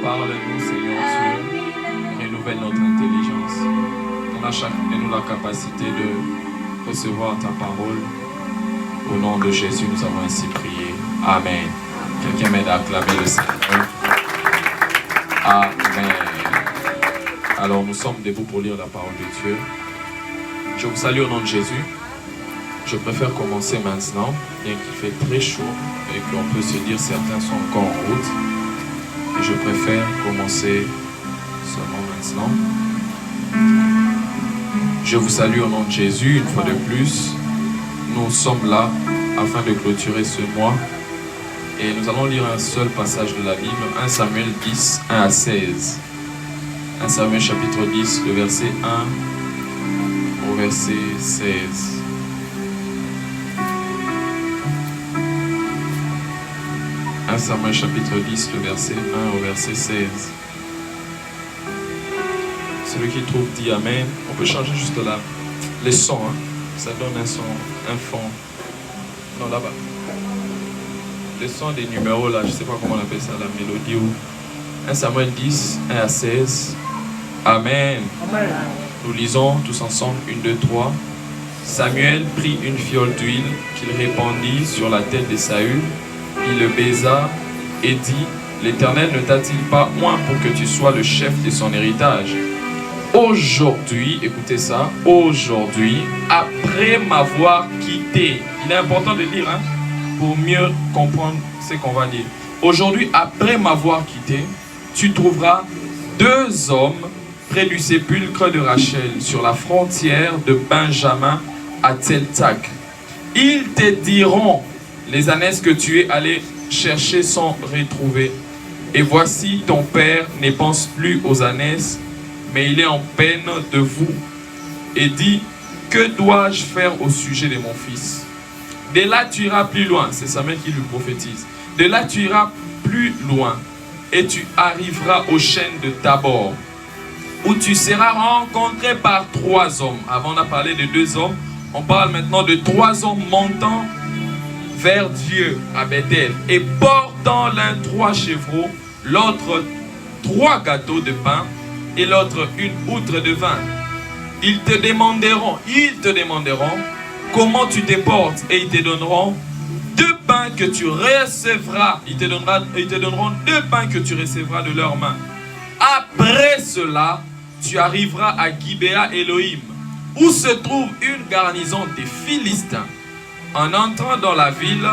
Parle-nous, Seigneur Dieu, renouvelle notre intelligence. Donne à chacun de nous la capacité de recevoir ta parole. Au nom de Jésus, nous avons ainsi prié. Amen. Quelqu'un m'aide à acclamer le Seigneur. Amen. Alors, nous sommes debout pour lire la parole de Dieu. Je vous salue au nom de Jésus. Je préfère commencer maintenant, bien qu'il fait très chaud et qu'on peut se dire certains sont encore en route. Et je préfère commencer seulement maintenant. Je vous salue au nom de Jésus une fois de plus. Nous sommes là afin de clôturer ce mois. Et nous allons lire un seul passage de la Bible, 1 Samuel 10, 1 à 16. 1 Samuel chapitre 10, le verset 1 au verset 16. 1 Samuel chapitre 10, le verset 1 au verset 16. Celui qui trouve dit Amen. On peut changer juste là. Les sons, hein? Ça donne un son, un fond. Non, là-bas. Les sons des numéros là, je ne sais pas comment on appelle ça, la mélodie ou 1 Samuel 10, 1 à 16. Amen. Amen. Nous lisons tous ensemble, 1, 2, 3. Samuel prit une fiole d'huile qu'il répandit sur la tête de Saül. Il le baisa et dit, l'Éternel ne t'a-t-il pas oint pour que tu sois le chef de son héritage? Aujourd'hui, écoutez ça, aujourd'hui, après m'avoir quitté, il est important de lire, hein, pour mieux comprendre ce qu'on va dire. Aujourd'hui, après m'avoir quitté, tu trouveras 2 hommes près du sépulcre de Rachel, sur la frontière de Benjamin à Tel-Tak. Ils te diront, les ânesses que tu es allé chercher sont retrouvées. Et voici, ton père ne pense plus aux ânesses, mais il est en peine de vous. Et dit, que dois-je faire au sujet de mon fils? De là, tu iras plus loin. C'est Samuel qui lui prophétise. De là, tu iras plus loin. Et tu arriveras aux chênes de Tabor, où tu seras rencontré par 3 hommes. Avant, on a parlé de 2 hommes. On parle maintenant de 3 hommes montant vers Dieu à Bethel et portant l'un 3 chevreaux, l'autre 3 gâteaux de pain et l'autre une outre de vin. Ils te demanderont comment tu te portes et ils te donneront 2 pains que tu recevras. Ils te donneront 2 pains que tu recevras de leurs mains. Après cela, tu arriveras à Gibéa Elohim, où se trouve une garnison des Philistins. En entrant dans la ville,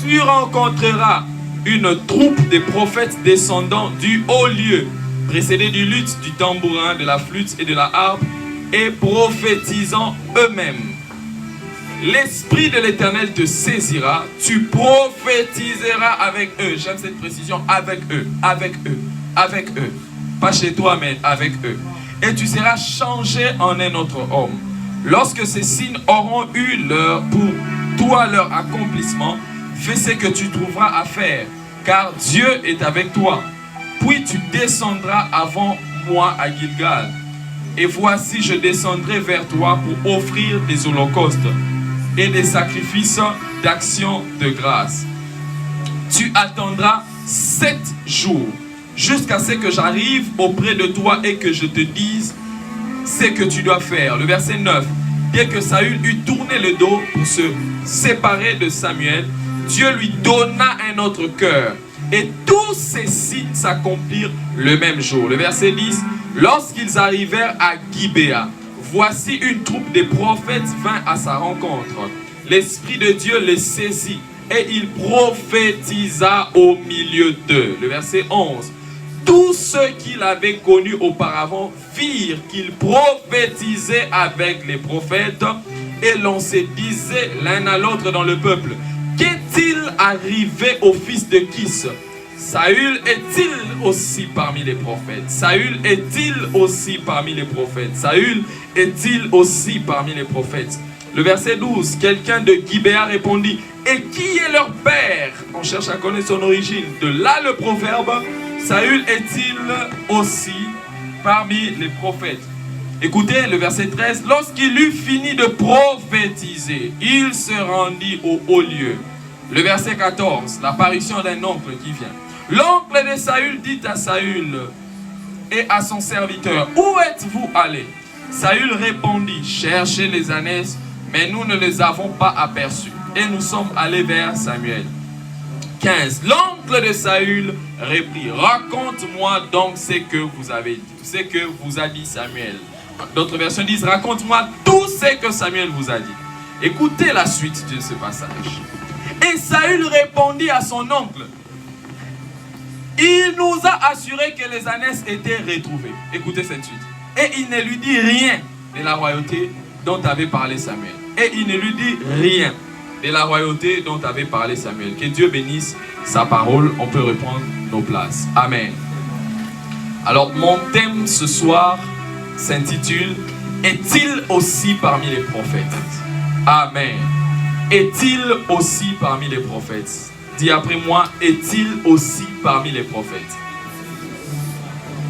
tu rencontreras une troupe de prophètes descendant du haut lieu, précédés du luth, du tambourin, de la flûte et de la harpe, et prophétisant eux-mêmes. L'Esprit de l'Éternel te saisira, tu prophétiseras avec eux. J'aime cette précision, avec eux, avec eux, avec eux. Pas chez toi, mais avec eux. Et tu seras changé en un autre homme. Lorsque ces signes auront eu pour toi leur accomplissement, fais ce que tu trouveras à faire, car Dieu est avec toi. Puis tu descendras avant moi à Gilgal. Et voici, je descendrai vers toi pour offrir des holocaustes et des sacrifices d'action de grâce. Tu attendras 7 jours jusqu'à ce que j'arrive auprès de toi et que je te dise ce que tu dois faire. Le verset 9. Dès que Saül eut tourné le dos pour se séparer de Samuel, Dieu lui donna un autre cœur. Et tous ces signes s'accomplirent le même jour. Le verset 10. Lorsqu'ils arrivèrent à Gibéa, voici une troupe de prophètes vint à sa rencontre. L'Esprit de Dieu les saisit et il prophétisa au milieu d'eux. Le verset 11. Tous ceux qui l'avaient connu auparavant virent qu'il prophétisait avec les prophètes et l'on se disait l'un à l'autre dans le peuple, qu'est-il arrivé au fils de Kis? Saül est-il aussi parmi les prophètes? Saül est-il aussi parmi les prophètes? Saül est-il aussi parmi les prophètes? Le verset 12, quelqu'un de Gibéa répondit, et qui est leur père? On cherche à connaître son origine. De là le proverbe, Saül est-il aussi parmi les prophètes? Écoutez le verset 13, lorsqu'il eut fini de prophétiser, il se rendit au haut lieu. Le verset 14, l'apparition d'un oncle qui vient. L'oncle de Saül dit à Saül et à son serviteur, où êtes-vous allés? Saül répondit, cherchez les ânesses, mais nous ne les avons pas aperçus. Et nous sommes allés vers Samuel. 15. L'oncle de Saül reprit, raconte-moi donc ce que vous avez dit, ce que vous a dit Samuel. D'autres versions disent, raconte-moi tout ce que Samuel vous a dit. Écoutez la suite de ce passage. Et Saül répondit à son oncle, il nous a assuré que les ânesses étaient retrouvées. Écoutez cette suite. Et il ne lui dit rien de la royauté dont avait parlé Samuel. Et il ne lui dit rien de la royauté dont avait parlé Samuel. Que Dieu bénisse sa parole. On peut reprendre nos places. Amen. Alors, mon thème ce soir s'intitule « Est-il aussi parmi les prophètes ?» Amen. Est-il aussi parmi les prophètes? Dis après moi, est-il aussi parmi les prophètes?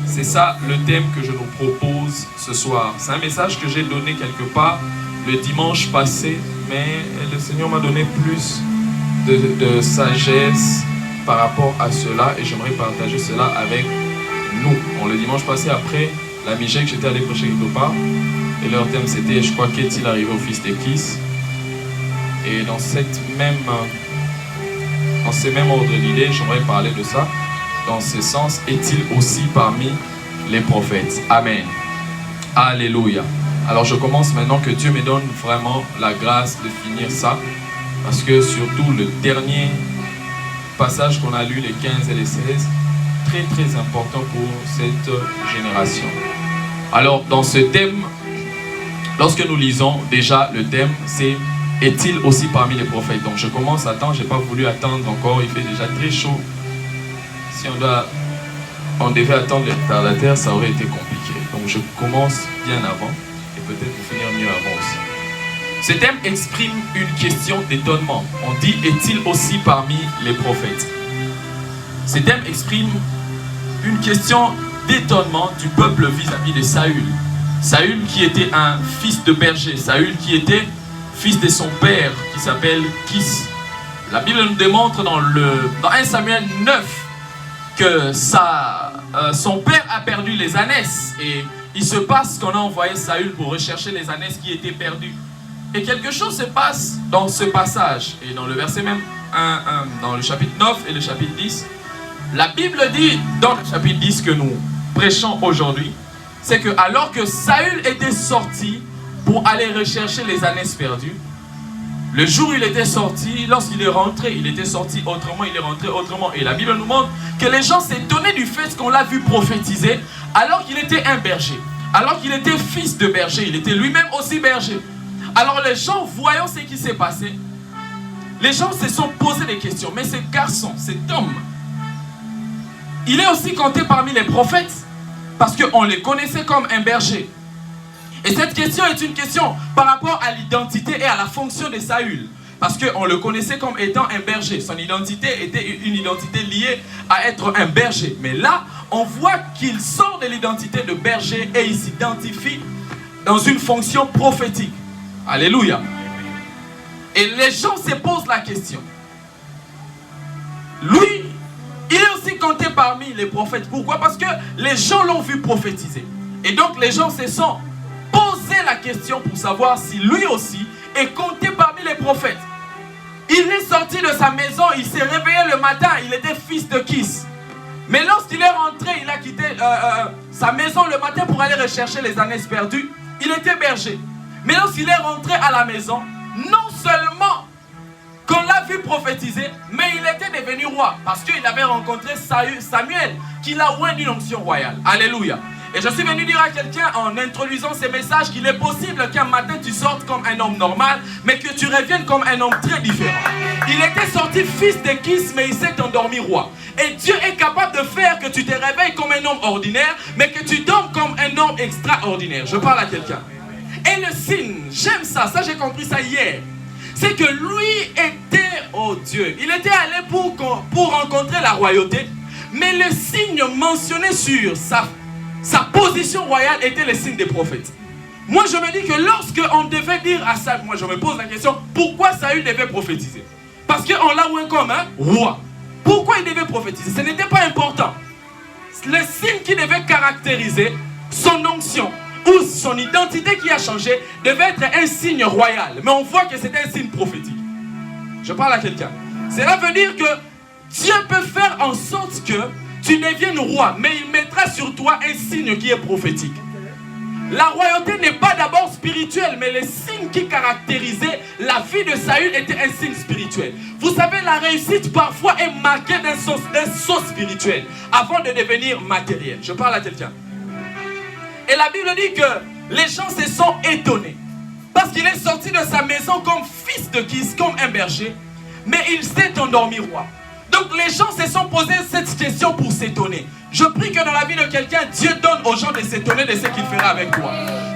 C'est ça le thème que je nous propose ce soir. C'est un message que j'ai donné quelque part le dimanche passé, mais le Seigneur m'a donné plus de sagesse par rapport à cela et j'aimerais partager cela avec nous. Bon, le dimanche passé, après la Michel, j'étais allé prêcher quelque part et leur thème c'était, je crois, qu'est-il arrivé au fils d'Échis? Et dans ce même ordre d'idée, j'aimerais parler de ça. Dans ce sens, est-il aussi parmi les prophètes? Amen. Alléluia. Alors je commence maintenant, que Dieu me donne vraiment la grâce de finir ça. Parce que surtout le dernier passage qu'on a lu, les 15 et les 16, très très important pour cette génération. Alors dans ce thème, lorsque nous lisons déjà le thème, c'est est-il aussi parmi les prophètes? Donc je commence à attendre, je n'ai pas voulu attendre encore, il fait déjà très chaud. Si on devait attendre les retardataires, ça aurait été compliqué. Donc je commence bien avant et peut-être pour finir mieux avant aussi. Ce thème exprime une question d'étonnement. On dit, est-il aussi parmi les prophètes? Ce thème exprime une question d'étonnement du peuple vis-à-vis de Saül. Saül qui était un fils de berger, Saül qui était fils de son père qui s'appelle Kis. La Bible nous démontre dans 1 Samuel 9 que son père a perdu les ânesses et il se passe qu'on a envoyé Saül pour rechercher les ânesses qui étaient perdues. Et quelque chose se passe dans ce passage et dans le verset même dans le chapitre 9 et le chapitre 10. La Bible dit dans le chapitre 10 que nous prêchons aujourd'hui, c'est que alors que Saül était sorti pour aller rechercher les ânesses perdues, le jour où il était sorti, lorsqu'il est rentré, il était sorti autrement, il est rentré autrement. Et la Bible nous montre que les gens s'étonnaient du fait qu'on l'a vu prophétiser alors qu'il était un berger, alors qu'il était fils de berger, il était lui-même aussi berger. Alors les gens, voyant ce qui s'est passé, les gens se sont posé des questions. Mais ce garçon, cet homme, il est aussi compté parmi les prophètes parce qu'on les connaissait comme un berger. Et cette question est une question par rapport à l'identité et à la fonction de Saül. Parce qu'on le connaissait comme étant un berger. Son identité était une identité liée à être un berger. Mais là, on voit qu'il sort de l'identité de berger et il s'identifie dans une fonction prophétique. Alléluia. Et les gens se posent la question. Lui, il est aussi compté parmi les prophètes. Pourquoi? Parce que les gens l'ont vu prophétiser. Et donc les gens se sont posé la question pour savoir si lui aussi est compté parmi les prophètes. Il est sorti de sa maison, il s'est réveillé le matin, il était fils de Kis. Mais lorsqu'il est rentré, il a quitté sa maison le matin pour aller rechercher les ânesses perdues. Il était berger. Mais lorsqu'il est rentré à la maison, non seulement qu'on l'a vu prophétiser, mais il était devenu roi parce qu'il avait rencontré Samuel qui l'a oint d'une onction royale. Alléluia. Et je suis venu dire à quelqu'un en introduisant ces messages qu'il est possible qu'un matin tu sortes comme un homme normal, mais que tu reviennes comme un homme très différent. Il était sorti fils de Kis, mais il s'est endormi roi. Et Dieu est capable de faire que tu te réveilles comme un homme ordinaire, mais que tu dormes comme un homme extraordinaire. Je parle à quelqu'un. Et le signe, j'aime ça, j'ai compris ça hier. C'est que lui était, oh Dieu, il était allé pour rencontrer la royauté, mais le signe mentionné sur sa position royale était le signe des prophètes. Moi je me dis que lorsque on devait dire à Saül, moi je me pose la question, pourquoi Saül devait prophétiser? Parce qu'on l'a oué comme un roi. Pourquoi il devait prophétiser? Ce n'était pas important. Le signe qui devait caractériser son onction ou son identité qui a changé devait être un signe royal. Mais on voit que c'était un signe prophétique. Je parle à quelqu'un. Cela veut dire que Dieu peut faire en sorte que tu deviennes roi, mais il mettra sur toi un signe qui est prophétique. La royauté n'est pas d'abord spirituelle, mais le signe qui caractérisait la vie de Saül était un signe spirituel. Vous savez, la réussite parfois est marquée d'un saut spirituel avant de devenir matériel. Je parle à quelqu'un. Et la Bible dit que les gens se sont étonnés parce qu'il est sorti de sa maison comme fils de Kis, comme un berger, mais il s'est endormi roi. Donc les gens se sont posé cette question pour s'étonner. Je prie que dans la vie de quelqu'un, Dieu donne aux gens de s'étonner de ce qu'il fera avec toi.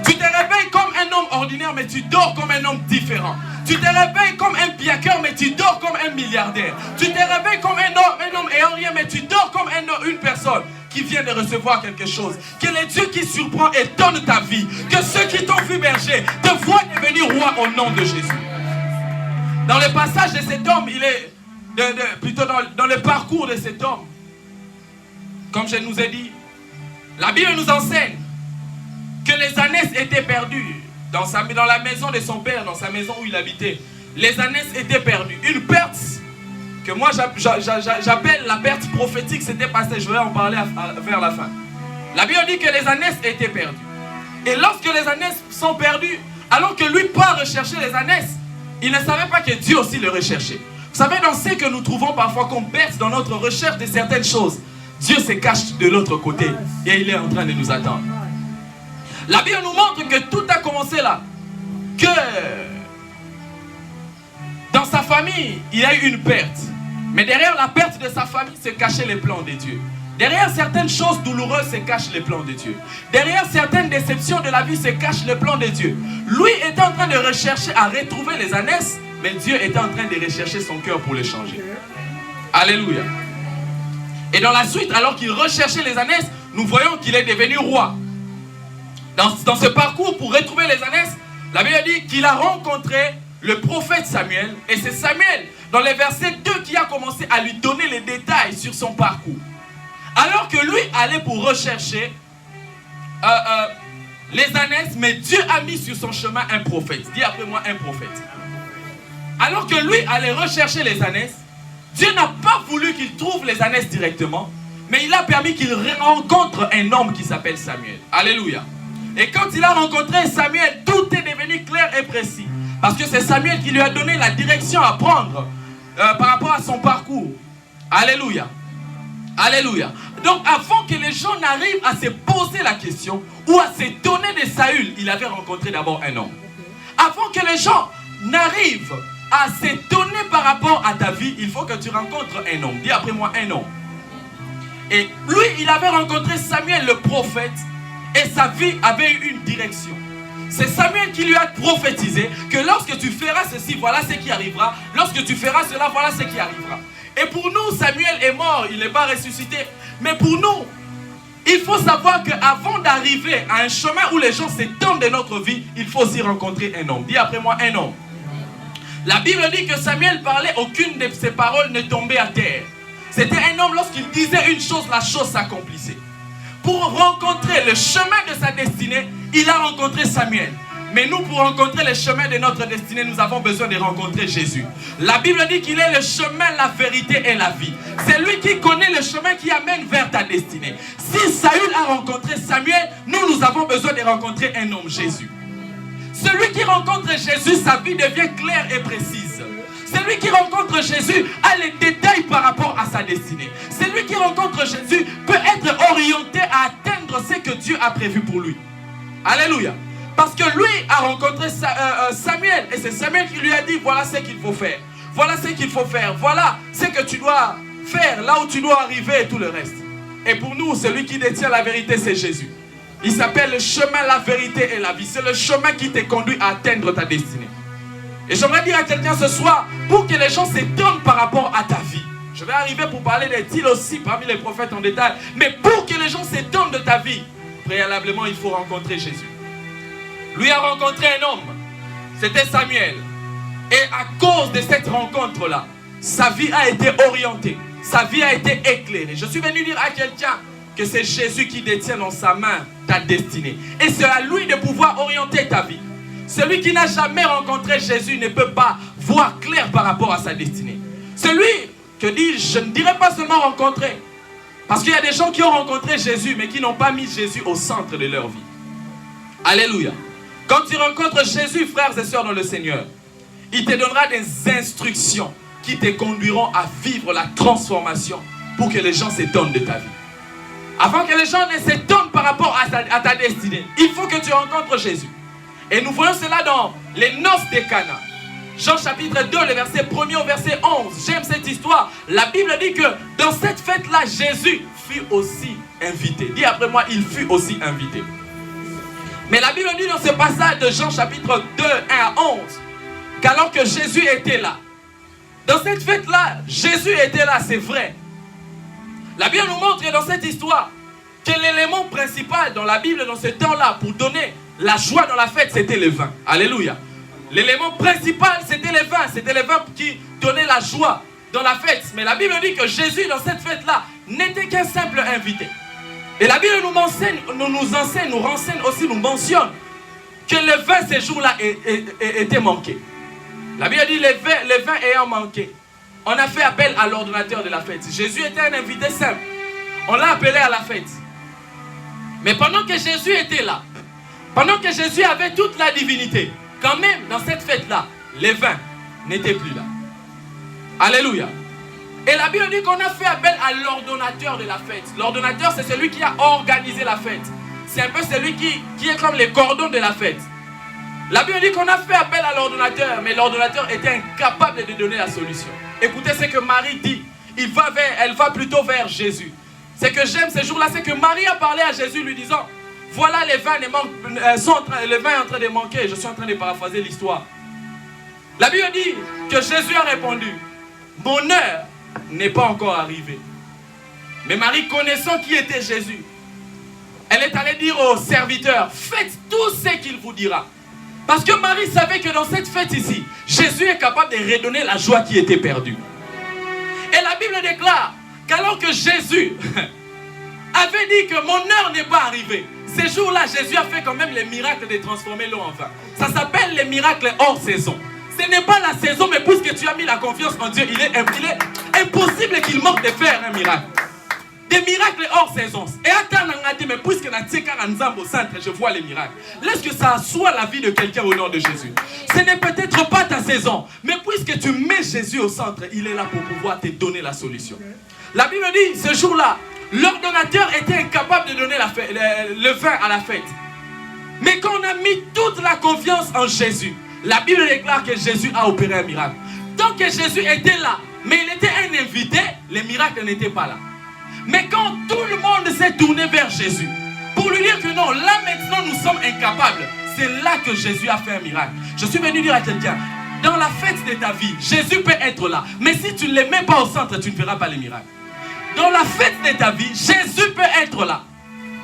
Tu te réveilles comme un homme ordinaire, mais tu dors comme un homme différent. Tu te réveilles comme un piaqueur, mais tu dors comme un milliardaire. Tu te réveilles comme un homme ayant rien, mais tu dors comme une personne qui vient de recevoir quelque chose. Que le Dieu qui surprend étonne ta vie. Que ceux qui t'ont vu berger te voient devenir roi au nom de Jésus. Dans le passage de cet homme, il est... plutôt dans le parcours de cet homme, comme je nous ai dit, la Bible nous enseigne que les ânesses étaient perdues dans la maison de son père, dans sa maison où il habitait. Les ânesses étaient perdues. Une perte que moi j'appelle la perte prophétique, c'était passé, je vais en parler vers la fin. La Bible dit que les ânesses étaient perdues. Et lorsque les ânesses sont perdues, alors que lui part rechercher les ânesses, il ne savait pas que Dieu aussi le recherchait. Vous savez, dans ce que nous trouvons parfois comme perte dans notre recherche de certaines choses, Dieu se cache de l'autre côté et il est en train de nous attendre. La Bible nous montre que tout a commencé là. Que dans sa famille, il y a eu une perte. Mais derrière la perte de sa famille se cachaient les plans de Dieu. Derrière certaines choses douloureuses se cachent les plans de Dieu. Derrière certaines déceptions de la vie se cachent les plans de Dieu. Lui était en train de rechercher à retrouver les ânesses, mais Dieu était en train de rechercher son cœur pour les changer. Alléluia. Et dans la suite, alors qu'il recherchait les ânesses, nous voyons qu'il est devenu roi. Dans ce parcours pour retrouver les ânesses, la Bible dit qu'il a rencontré le prophète Samuel. Et c'est Samuel, dans le verset 2, qui a commencé à lui donner les détails sur son parcours. Alors que lui allait pour rechercher les ânesses, mais Dieu a mis sur son chemin un prophète. Dis après moi, un prophète. Alors que lui allait rechercher les ânesses, Dieu n'a pas voulu qu'il trouve les ânesses directement, mais il a permis qu'il rencontre un homme qui s'appelle Samuel. Alléluia. Et quand il a rencontré Samuel, tout est devenu clair et précis. Parce que c'est Samuel qui lui a donné la direction à prendre par rapport à son parcours. Alléluia. Alléluia. Donc avant que les gens n'arrivent à se poser la question ou à s'étonner de Saül, il avait rencontré d'abord un homme. Avant que les gens n'arrivent à s'étonner par rapport à ta vie, il faut que tu rencontres un homme. Dis après moi, un homme. Et lui, il avait rencontré Samuel le prophète et sa vie avait eu une direction. C'est Samuel qui lui a prophétisé que lorsque tu feras ceci, voilà ce qui arrivera. Lorsque tu feras cela, voilà ce qui arrivera. Et pour nous, Samuel est mort, il n'est pas ressuscité. Mais pour nous, il faut savoir qu'avant d'arriver à un chemin où les gens s'étonnent de notre vie, il faut aussi rencontrer un homme. Dis après moi, un homme. La Bible dit que Samuel parlait, aucune de ses paroles ne tombait à terre. C'était un homme, lorsqu'il disait une chose, la chose s'accomplissait. Pour rencontrer le chemin de sa destinée, il a rencontré Samuel. Mais nous, pour rencontrer le chemin de notre destinée, nous avons besoin de rencontrer Jésus. La Bible dit qu'il est le chemin, la vérité et la vie. C'est lui qui connaît le chemin qui amène vers ta destinée. Si Saül a rencontré Samuel, nous avons besoin de rencontrer un homme, Jésus. Celui qui rencontre Jésus, sa vie devient claire et précise. Celui qui rencontre Jésus a les détails par rapport à sa destinée. Celui qui rencontre Jésus peut être orienté à atteindre ce que Dieu a prévu pour lui. Alléluia. Parce que lui a rencontré Samuel. Et c'est Samuel qui lui a dit, voilà ce qu'il faut faire. Voilà ce qu'il faut faire. Voilà ce que tu dois faire, là où tu dois arriver et tout le reste. Et pour nous, celui qui détient la vérité, c'est Jésus. Il s'appelle le chemin, la vérité et la vie. C'est le chemin qui te conduit à atteindre ta destinée. Et j'aimerais dire à quelqu'un ce soir, pour que les gens s'étonnent par rapport à ta vie. Je vais arriver pour parler des styles aussi parmi les prophètes en détail. Mais pour que les gens s'étonnent de ta vie, préalablement, il faut rencontrer Jésus. Lui a rencontré un homme. C'était Samuel. Et à cause de cette rencontre-là, sa vie a été orientée. Sa vie a été éclairée. Je suis venu dire à quelqu'un que c'est Jésus qui détient dans sa main ta destinée. Et c'est à lui de pouvoir orienter ta vie. Celui qui n'a jamais rencontré Jésus ne peut pas voir clair par rapport à sa destinée. Celui que dit, je ne dirais pas seulement rencontrer. Parce qu'il y a des gens qui ont rencontré Jésus, mais qui n'ont pas mis Jésus au centre de leur vie. Alléluia. Quand tu rencontres Jésus, frères et sœurs dans le Seigneur, il te donnera des instructions qui te conduiront à vivre la transformation pour que les gens s'étonnent de ta vie. Avant que les gens ne s'étonnent par rapport à ta destinée, il faut que tu rencontres Jésus. Et nous voyons cela dans les noces de Cana. Jean chapitre 2, le verset 1er au verset 11. J'aime cette histoire. La Bible dit que dans cette fête-là, Jésus fut aussi invité. Dis après moi, il fut aussi invité. Mais la Bible dit dans ce passage de Jean chapitre 2, 1 à 11, qu'alors que Jésus était là, dans cette fête-là, Jésus était là, c'est vrai. La Bible nous montre dans cette histoire que l'élément principal dans la Bible, dans ce temps-là, pour donner la joie dans la fête, c'était le vin. Alléluia. L'élément principal, c'était le vin. C'était le vin qui donnait la joie dans la fête. Mais la Bible dit que Jésus, dans cette fête-là, n'était qu'un simple invité. Et la Bible nous enseigne, nous renseigne aussi, nous mentionne que le vin, ces jours-là, était manqué. La Bible dit, les vins ayant manqué, on a fait appel à l'ordonnateur de la fête. Jésus était un invité simple. On l'a appelé à la fête. Mais pendant que Jésus était là, pendant que Jésus avait toute la divinité, quand même, dans cette fête-là, les vins n'étaient plus là. Alléluia. Et la Bible dit qu'on a fait appel à l'ordonnateur de la fête. L'ordonnateur, c'est celui qui a organisé la fête. C'est un peu celui qui est comme les cordons de la fête. La Bible dit qu'on a fait appel à l'ordonnateur, mais l'ordonnateur était incapable de donner la solution. Écoutez ce que Marie dit. Elle va plutôt vers Jésus. Ce que j'aime ces jours-là, c'est que Marie a parlé à Jésus lui disant, voilà les vins, le vin est en train de manquer. Je suis en train de paraphraser l'histoire. La Bible dit que Jésus a répondu, mon heure n'est pas encore arrivée. Mais Marie, connaissant qui était Jésus, elle est allée dire aux serviteurs, faites tout ce qu'il vous dira. Parce que Marie savait que dans cette fête ici, Jésus est capable de redonner la joie qui était perdue. Et la Bible déclare qu'alors que Jésus avait dit que mon heure n'est pas arrivée, ces jours-là, Jésus a fait quand même les miracles de transformer l'eau en vin. Ça s'appelle les miracles hors saison. Ce n'est pas la saison, mais puisque tu as mis la confiance en Dieu, il est impossible qu'il manque de faire un miracle. Des miracles hors saison. Et attends, mais puisque au centre, je vois les miracles. Laisse que ça soit la vie de quelqu'un au nom de Jésus. Ce n'est peut-être pas ta saison, mais puisque tu mets Jésus au centre, il est là pour pouvoir te donner la solution. La Bible dit, ce jour-là, l'ordonnateur était incapable de donner le vin à la fête. Mais quand on a mis toute la confiance en Jésus, la Bible déclare que Jésus a opéré un miracle. Tant que Jésus était là, mais il était un invité, les miracles n'étaient pas là. Mais quand tout le monde s'est tourné vers Jésus, pour lui dire que non, là maintenant nous sommes incapables, c'est là que Jésus a fait un miracle. Je suis venu dire à quelqu'un, dans la fête de ta vie, Jésus peut être là. Mais si tu ne le mets pas au centre, tu ne feras pas les miracles. Dans la fête de ta vie, Jésus peut être là.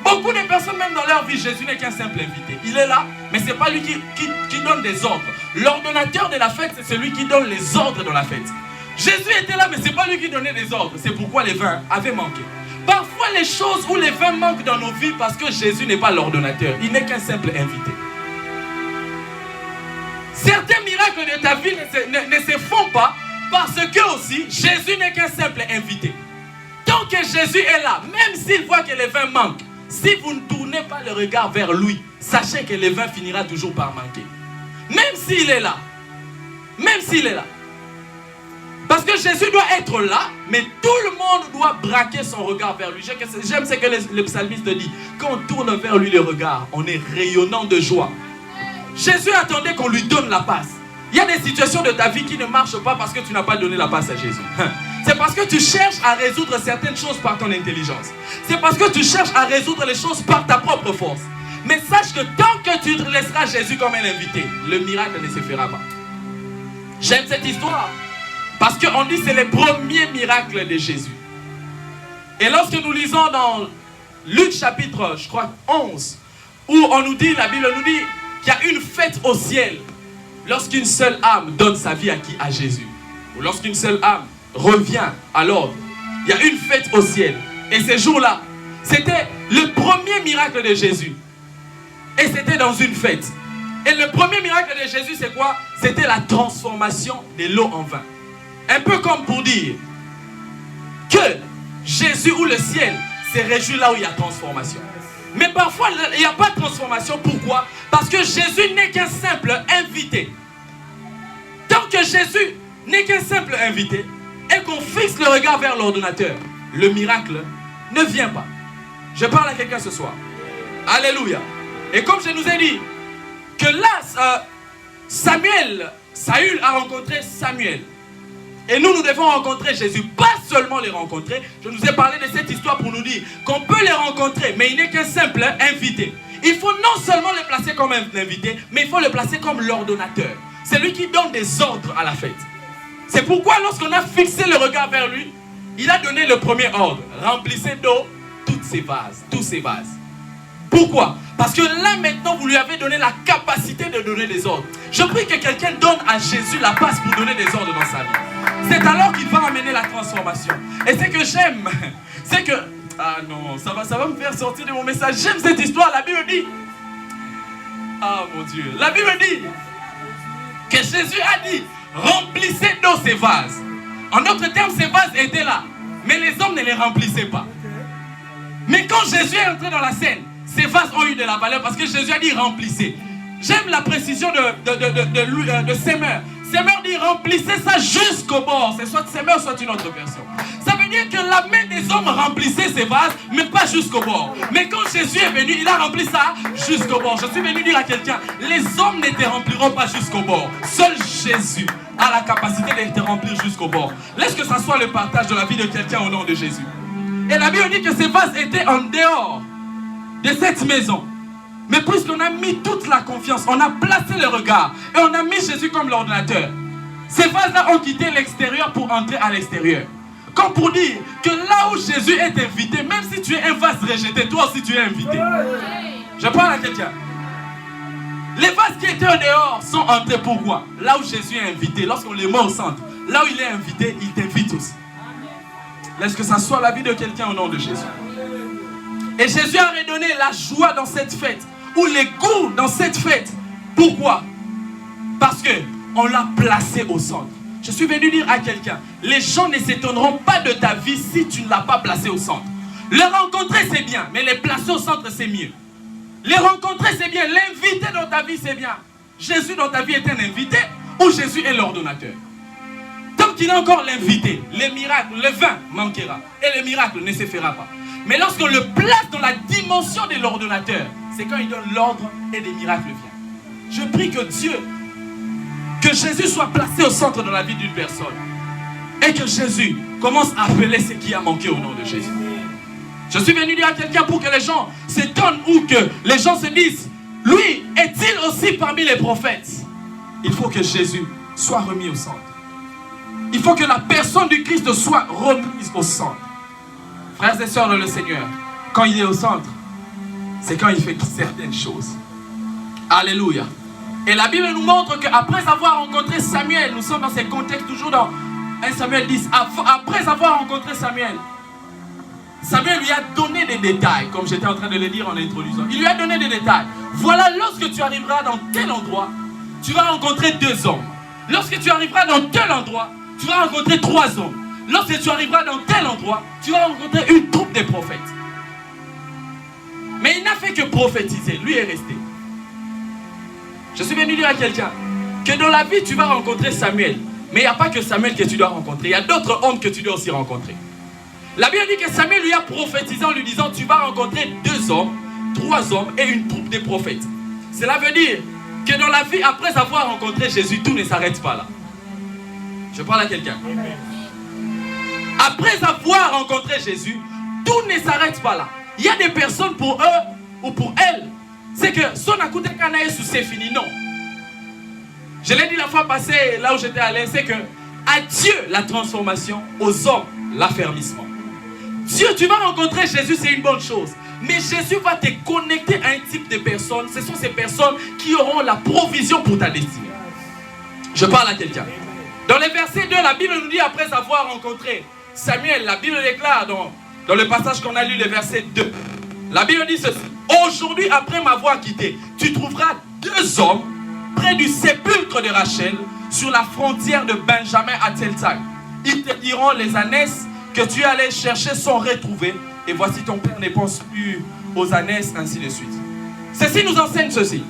Beaucoup de personnes, même dans leur vie, Jésus n'est qu'un simple invité. Il est là, mais ce n'est pas lui qui donne des ordres. L'ordonnateur de la fête, c'est celui qui donne les ordres dans la fête. Jésus était là, mais ce n'est pas lui qui donnait des ordres. C'est pourquoi les vins avaient manqué. Parfois, les choses où les vins manquent dans nos vies, parce que Jésus n'est pas l'ordonnateur. Il n'est qu'un simple invité. Certains miracles de ta vie ne se font pas parce que aussi, Jésus n'est qu'un simple invité. Tant que Jésus est là, même s'il voit que les vins manquent, si vous ne tournez pas le regard vers lui, sachez que le vin finira toujours par manquer. Même s'il est là. Même s'il est là. Parce que Jésus doit être là, mais tout le monde doit braquer son regard vers lui. J'aime ce que le psalmiste dit. Quand on tourne vers lui le regard, on est rayonnant de joie. Jésus attendait qu'on lui donne la passe. Il y a des situations de ta vie qui ne marchent pas parce que tu n'as pas donné la passe à Jésus. C'est parce que tu cherches à résoudre certaines choses par ton intelligence. C'est parce que tu cherches à résoudre les choses par ta propre force. Mais sache que tant que tu laisseras Jésus comme un invité, le miracle ne se fera pas. J'aime cette histoire. Parce qu'on dit que c'est le premier miracle de Jésus. Et lorsque nous lisons dans Luc chapitre, je crois, 11, où on nous dit, la Bible nous dit qu'il y a une fête au ciel lorsqu'une seule âme donne sa vie à qui? À Jésus. Ou lorsqu'une seule âme revient à l'ordre. Il y a une fête au ciel. Et ces jours-là, c'était le premier miracle de Jésus. Et c'était dans une fête. Et le premier miracle de Jésus, c'est quoi? C'était la transformation de l'eau en vin. Un peu comme pour dire que Jésus ou le ciel se réjouit là où il y a transformation. Mais parfois, il n'y a pas de transformation. Pourquoi? Parce que Jésus n'est qu'un simple invité. Tant que Jésus n'est qu'un simple invité et qu'on fixe le regard vers l'ordinateur, le miracle ne vient pas. Je parle à quelqu'un ce soir. Alléluia. Et comme je nous ai dit que là, Saül a rencontré Samuel. Et nous devons rencontrer Jésus, pas seulement les rencontrer. Je nous ai parlé de cette histoire pour nous dire qu'on peut les rencontrer, mais il n'est qu'un simple invité. Il faut non seulement le placer comme un invité, mais il faut le placer comme l'ordonnateur. C'est lui qui donne des ordres à la fête. C'est pourquoi lorsqu'on a fixé le regard vers lui, il a donné le premier ordre. Remplissez d'eau tous ces vases. Pourquoi? Parce que là maintenant vous lui avez donné la capacité de donner des ordres. Je prie que quelqu'un donne à Jésus la passe pour donner des ordres dans sa vie. C'est alors qu'il va amener la transformation. Et ce que j'aime, c'est que... Ah non, ça va me faire sortir de mon message. J'aime cette histoire, la Bible dit... Ah mon Dieu, la Bible dit que Jésus a dit, remplissez d'eau ces vases. En d'autres termes, ces vases étaient là, mais les hommes ne les remplissaient pas. Mais quand Jésus est entré dans la scène, ces vases ont eu de la valeur parce que Jésus a dit remplissez. J'aime la précision de Semeur. Semeur dit remplissez ça jusqu'au bord. C'est soit Semeur, soit une autre version. Ça veut dire que la main des hommes remplissait ces vases, mais pas jusqu'au bord. Mais quand Jésus est venu, il a rempli ça jusqu'au bord. Je suis venu dire à quelqu'un, les hommes ne te rempliront pas jusqu'au bord. Seul Jésus a la capacité de te remplir jusqu'au bord. Laisse que ça soit le partage de la vie de quelqu'un au nom de Jésus. Et la Bible dit que ces vases étaient en dehors de cette maison. Mais puisqu'on a mis toute la confiance, on a placé le regard et on a mis Jésus comme l'ordinateur, ces vases-là ont quitté l'extérieur pour entrer à l'extérieur. Comme pour dire que là où Jésus est invité, même si tu es un vase rejeté, toi aussi tu es invité. Je parle à quelqu'un. Les vases qui étaient au dehors sont entrés pourquoi? Là où Jésus est invité, lorsqu'on les met au centre, là où il est invité, il t'invite aussi. Laisse que ça soit la vie de quelqu'un au nom de Jésus. Et Jésus a redonné la joie dans cette fête, ou les goûts dans cette fête. Pourquoi? Parce qu'on l'a placé au centre. Je suis venu dire à quelqu'un, les gens ne s'étonneront pas de ta vie si tu ne l'as pas placé au centre. Les rencontrer c'est bien, mais les placer au centre c'est mieux. Les rencontrer c'est bien, l'inviter dans ta vie c'est bien. Jésus dans ta vie est un invité ou Jésus est l'ordonnateur? Tant qu'il est encore l'invité, les miracles, le vin manquera et le miracle ne se fera pas. Mais lorsqu'on le place dans la dimension de l'ordonnateur, c'est quand il donne l'ordre et des miracles viennent. Je prie que que Jésus soit placé au centre de la vie d'une personne. Et que Jésus commence à appeler ce qui a manqué au nom de Jésus. Je suis venu dire à quelqu'un pour que les gens s'étonnent ou que les gens se disent, lui, est-il aussi parmi les prophètes? Il faut que Jésus soit remis au centre. Il faut que la personne du Christ soit remise au centre. Frères et sœurs dans le Seigneur, quand il est au centre, c'est quand il fait certaines choses. Alléluia. Et la Bible nous montre qu'après avoir rencontré Samuel, nous sommes dans ces contextes toujours dans 1 Samuel 10, après avoir rencontré Samuel, Samuel lui a donné des détails, comme j'étais en train de le dire en introduisant. Il lui a donné des détails. Voilà, lorsque tu arriveras dans tel endroit, tu vas rencontrer 2 hommes. Lorsque tu arriveras dans tel endroit, tu vas rencontrer 3 hommes. Lorsque tu arriveras dans tel endroit, tu vas rencontrer une troupe de prophètes. Mais il n'a fait que prophétiser, lui est resté. Je suis venu dire à quelqu'un que dans la vie, tu vas rencontrer Samuel. Mais il n'y a pas que Samuel que tu dois rencontrer. Il y a d'autres hommes que tu dois aussi rencontrer. La Bible dit que Samuel lui a prophétisé en lui disant, tu vas rencontrer 2 hommes, 3 hommes et une troupe de prophètes. Cela veut dire que dans la vie, après avoir rencontré Jésus, tout ne s'arrête pas là. Je parle à quelqu'un. Après avoir rencontré Jésus, tout ne s'arrête pas là. Il y a des personnes pour eux ou pour elles, c'est que son akute kanae sous c'est fini. Non. Je l'ai dit la fois passée, là où j'étais allé, c'est que à Dieu la transformation, aux hommes l'affermissement. Dieu, tu vas rencontrer Jésus, c'est une bonne chose. Mais Jésus va te connecter à un type de personnes. Ce sont ces personnes qui auront la provision pour ta destinée. Je parle à quelqu'un. Dans les versets 2, la Bible nous dit, après avoir rencontré Samuel, la Bible déclare dans le passage qu'on a lu, le verset 2. La Bible dit ceci. Aujourd'hui, après m'avoir quitté, tu trouveras 2 hommes près du sépulcre de Rachel, sur la frontière de Benjamin à Tel-Tag. Ils te diront, les ânesses que tu allais chercher sont retrouvées, et voici ton père ne pense plus aux ânesses, ainsi de suite. Ceci nous enseigne ceci,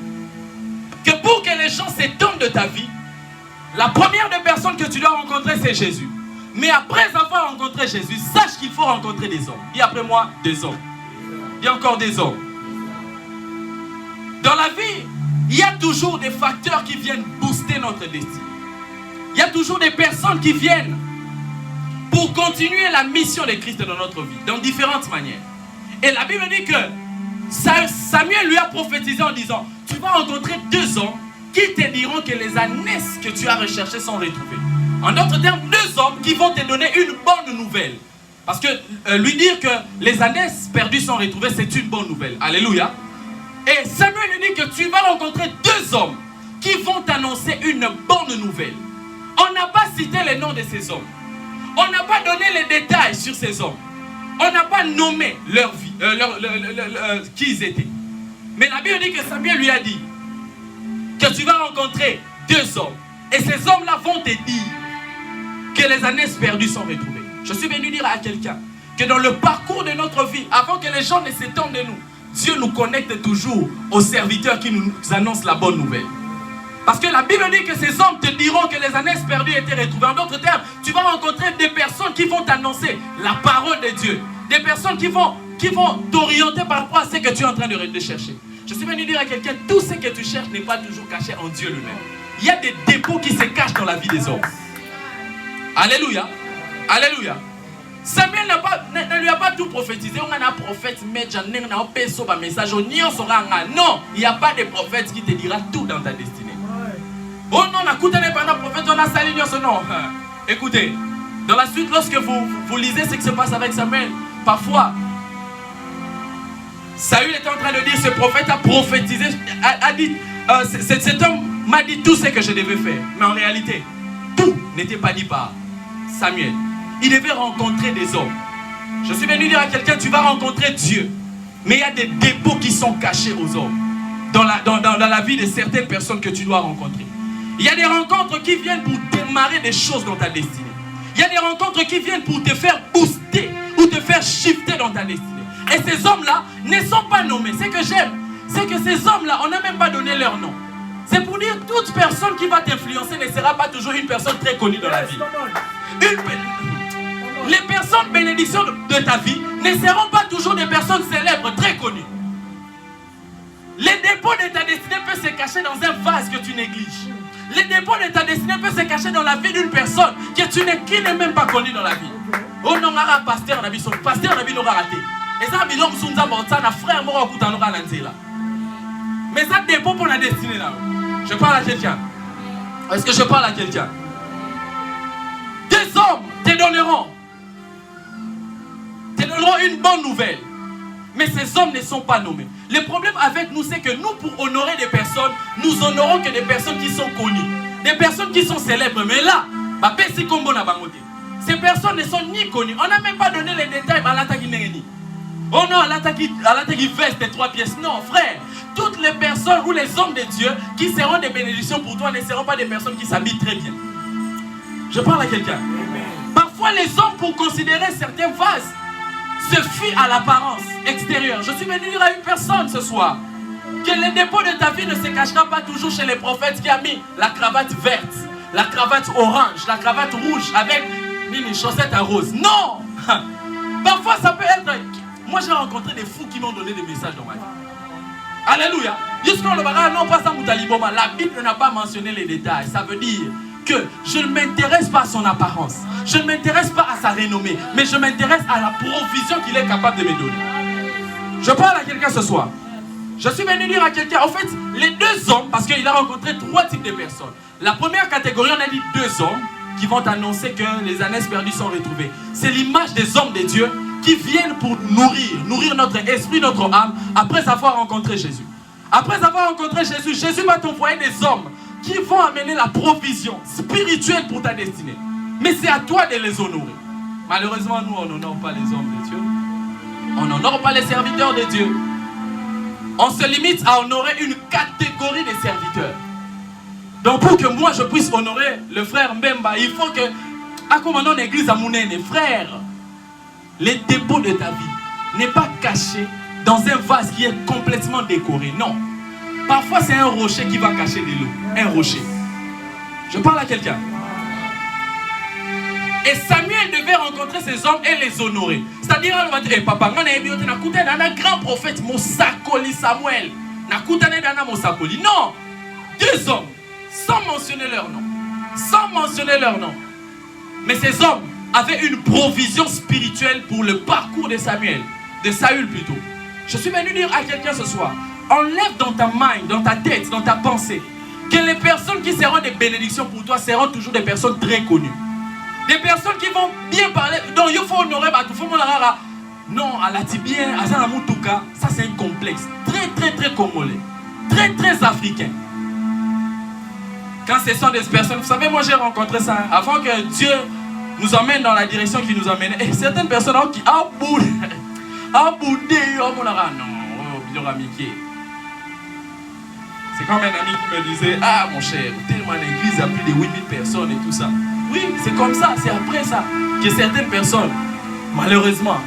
que pour que les gens s'étonnent de ta vie, la première des personnes que tu dois rencontrer, c'est Jésus. Mais après avoir rencontré Jésus, sache qu'il faut rencontrer des hommes. Dis après moi, des hommes. Dis encore des hommes. Dans la vie, il y a toujours des facteurs qui viennent booster notre destinée. Il y a toujours des personnes qui viennent pour continuer la mission de Christ dans notre vie, dans différentes manières. Et la Bible dit que Samuel lui a prophétisé en disant, tu vas rencontrer 2 hommes qui te diront que les ânesses que tu as recherchées sont retrouvées. En d'autres termes, 2 hommes qui vont te donner une bonne nouvelle. Parce que lui dire que les ânesses perdues sont retrouvées, c'est une bonne nouvelle. Alléluia. Et Samuel lui dit que tu vas rencontrer 2 hommes qui vont t'annoncer une bonne nouvelle. On n'a pas cité les noms de ces hommes. On n'a pas donné les détails sur ces hommes. On n'a pas nommé leur vie, qui ils étaient. Mais la Bible dit que Samuel lui a dit que tu vas rencontrer 2 hommes. Et ces hommes-là vont te dire que les ânesses perdues sont retrouvées. Je suis venu dire à quelqu'un que dans le parcours de notre vie, avant que les gens ne s'étonnent de nous, Dieu nous connecte toujours aux serviteurs qui nous annoncent la bonne nouvelle. Parce que la Bible dit que ces hommes te diront que les ânesses perdues étaient retrouvées. En d'autres termes, tu vas rencontrer des personnes qui vont t'annoncer la parole de Dieu. Des personnes qui vont t'orienter par rapport à ce que tu es en train de chercher. Je suis venu dire à quelqu'un, tout ce que tu cherches n'est pas toujours caché en Dieu lui-même. Il y a des dépôts qui se cachent dans la vie des hommes. Alléluia. Alléluia. Samuel ne lui a pas tout prophétisé. On a un prophète, mais message. Non, il n'y a pas de prophète qui te dira tout dans ta destinée. Oh non, on a écouté les prophètes, on a sali ce nom. Écoutez, dans la suite, lorsque vous lisez ce qui se passe avec Samuel, parfois, Saül était en train de dire, ce prophète a prophétisé, a dit, cet homme m'a dit tout ce que je devais faire. Mais en réalité, tout n'était pas dit par Samuel. Il devait rencontrer des hommes. Je suis venu dire à quelqu'un, tu vas rencontrer Dieu. Mais il y a des dépôts qui sont cachés aux hommes. Dans la vie de certaines personnes que tu dois rencontrer. Il y a des rencontres qui viennent pour démarrer des choses dans ta destinée. Il y a des rencontres qui viennent pour te faire booster ou te faire shifter dans ta destinée. Et ces hommes-là ne sont pas nommés. Ce que j'aime, c'est que ces hommes-là, on n'a même pas donné leur nom. C'est pour dire toute personne qui va t'influencer ne sera pas toujours une personne très connue dans la vie. Les personnes bénédictions de ta vie ne seront pas toujours des personnes célèbres, très connues. Les dépôts de ta destinée peuvent se cacher dans un vase que tu négliges. Les dépôts de ta destinée peuvent se cacher dans la vie d'une personne qui n'est même pas connue dans la vie. Oh non, pasteur n'a pas raté. Et ça, frère, mais ça dépend pour la destinée là. Je parle à quelqu'un. Est-ce que je parle à quelqu'un? Des hommes te donneront une bonne nouvelle. Mais ces hommes ne sont pas nommés. Le problème avec nous, c'est que nous, pour honorer des personnes, nous honorons que des personnes qui sont connues. Des personnes qui sont célèbres. Mais là, ces personnes ne sont ni connues. On n'a même pas donné les détails à l'attaque. Oh non, à l'attaque veste de 3 pièces. Non, frère. Toutes les personnes ou les hommes de Dieu qui seront des bénédictions pour toi ne seront pas des personnes qui s'habillent très bien. Je parle à quelqu'un. Parfois, les hommes, pour considérer certains vases, se fient à l'apparence extérieure. Je suis venu dire à une personne ce soir que le dépôt de ta vie ne se cachera pas toujours chez les prophètes qui a mis la cravate verte. la cravate orange, la cravate rouge avec une chaussette à rose. Non. Parfois ça peut être... Moi j'ai rencontré des fous qui m'ont donné des messages dans ma vie. Alléluia. Jusqu'à le barrage, non pas ça Moutaliboma. La Bible n'a pas mentionné les détails. Ça veut dire que je ne m'intéresse pas à son apparence. Je ne m'intéresse pas à sa renommée. Mais je m'intéresse à la provision qu'il est capable de me donner. Je parle à quelqu'un ce soir. Je suis venu dire à quelqu'un, en fait, les deux hommes, parce qu'il a rencontré trois types de personnes. La première catégorie, on a dit deux hommes qui vont annoncer que les années perdues sont retrouvées. C'est l'image des hommes de Dieu qui viennent pour nourrir notre esprit, notre âme, après avoir rencontré Jésus. Après avoir rencontré Jésus, Jésus va t'envoyer des hommes qui vont amener la provision spirituelle pour ta destinée. Mais c'est à toi de les honorer. Malheureusement, nous, on n'honore pas les hommes de Dieu. On n'honore pas les serviteurs de Dieu. On se limite à honorer une catégorie de serviteurs. Donc pour que moi je puisse honorer le frère Mbemba, il faut que, à comme on église à Mounene, frère, les dépôts de ta vie n'est pas caché dans un vase qui est complètement décoré. Non. Parfois c'est un rocher qui va cacher de l'eau. Un rocher. Je parle à quelqu'un. Et Samuel devait rencontrer ces hommes et les honorer. C'est-à-dire, on va dire, hey, papa, on a un grand prophète, Mosakoli Samuel. Non, deux hommes, sans mentionner leur nom. Sans mentionner leur nom. Mais ces hommes avaient une provision spirituelle pour le parcours de Samuel, de Saül plutôt. Je suis venu dire à quelqu'un ce soir, enlève dans ta mind, dans ta tête, dans ta pensée, que les personnes qui seront des bénédictions pour toi seront toujours des personnes très connues. Des personnes qui vont bien parler. Donc il faut honorer non, à la tibien, à Zanamoutuka, ça c'est un complexe. Très très très congolais. Très très africain. Quand ce sont des personnes, vous savez, moi j'ai rencontré ça avant que Dieu nous emmène dans la direction qu'il nous emmène. Et certaines personnes qui c'est comme un ami qui me disait, ah mon cher, tellement l'église a plus de 8000 personnes et tout ça. Oui, c'est comme ça, c'est après ça que certaines personnes, malheureusement,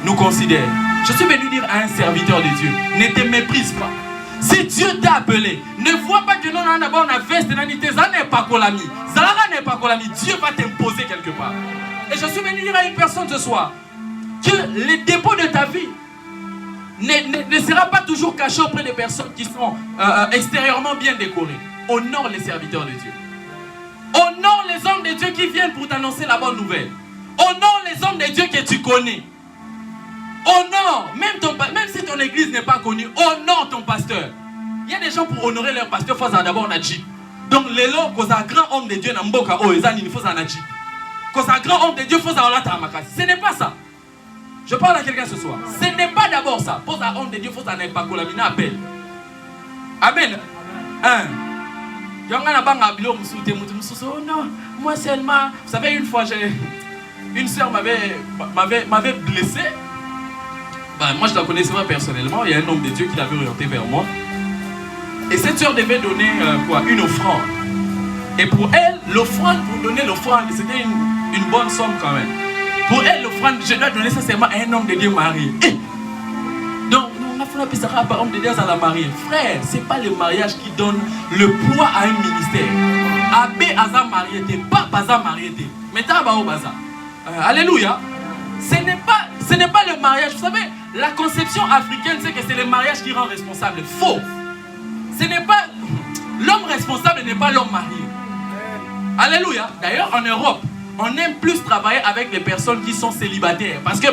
nous considèrent. Je suis venu dire à un serviteur de Dieu, ne te méprise pas. Si Dieu t'a appelé, ne vois pas que nous on a veste d'anité, ça n'est pas colami. Ça n'est pas colami. Dieu va t'imposer quelque part. Et je suis venu dire à une personne ce soir que les dépôts de ta vie ne sera pas toujours caché auprès des personnes qui sont extérieurement bien décorées. Honore les serviteurs de Dieu. Honore les hommes de Dieu qui viennent pour t'annoncer la bonne nouvelle. Honore les hommes de Dieu que tu connais. Honore, même si ton église n'est pas connue, honore ton pasteur. Il y a des gens pour honorer leur pasteur, il faut d'abord un jeep. Donc les lots, quand un grand homme de Dieu n'a pas il faut un jeep. Quand un grand homme de Dieu, il faut un. Ce n'est pas ça. Je parle à quelqu'un ce soir. Ce n'est pas d'abord ça. Pose un homme de Dieu, il faut un impact. La appelle. Amen. Oh non, moi seulement. Vous savez, une fois, une soeur m'avait blessé. Moi, je la connaissais pas personnellement. Il y a un homme de Dieu qui l'avait orienté vers moi. Et cette soeur devait donner une offrande. Et pour elle, l'offrande, pour donner l'offrande, c'était une bonne somme quand même. Pour elle, l'offrande, je dois donner ça seulement à un homme de Dieu marié. Donc, on a fait un peu par homme de Dieu à la mariée. Frère, ce n'est pas le mariage qui donne le poids à un ministère. Abbé Aza mariété, Papa Aza mariété. Mais t'as au bazar. Alléluia. Ce n'est pas le mariage. Vous savez, la conception africaine, c'est que c'est le mariage qui rend responsable. Faux. Ce n'est pas... L'homme responsable n'est pas l'homme marié. Alléluia. D'ailleurs, en Europe, on aime plus travailler avec les personnes qui sont célibataires. Parce que,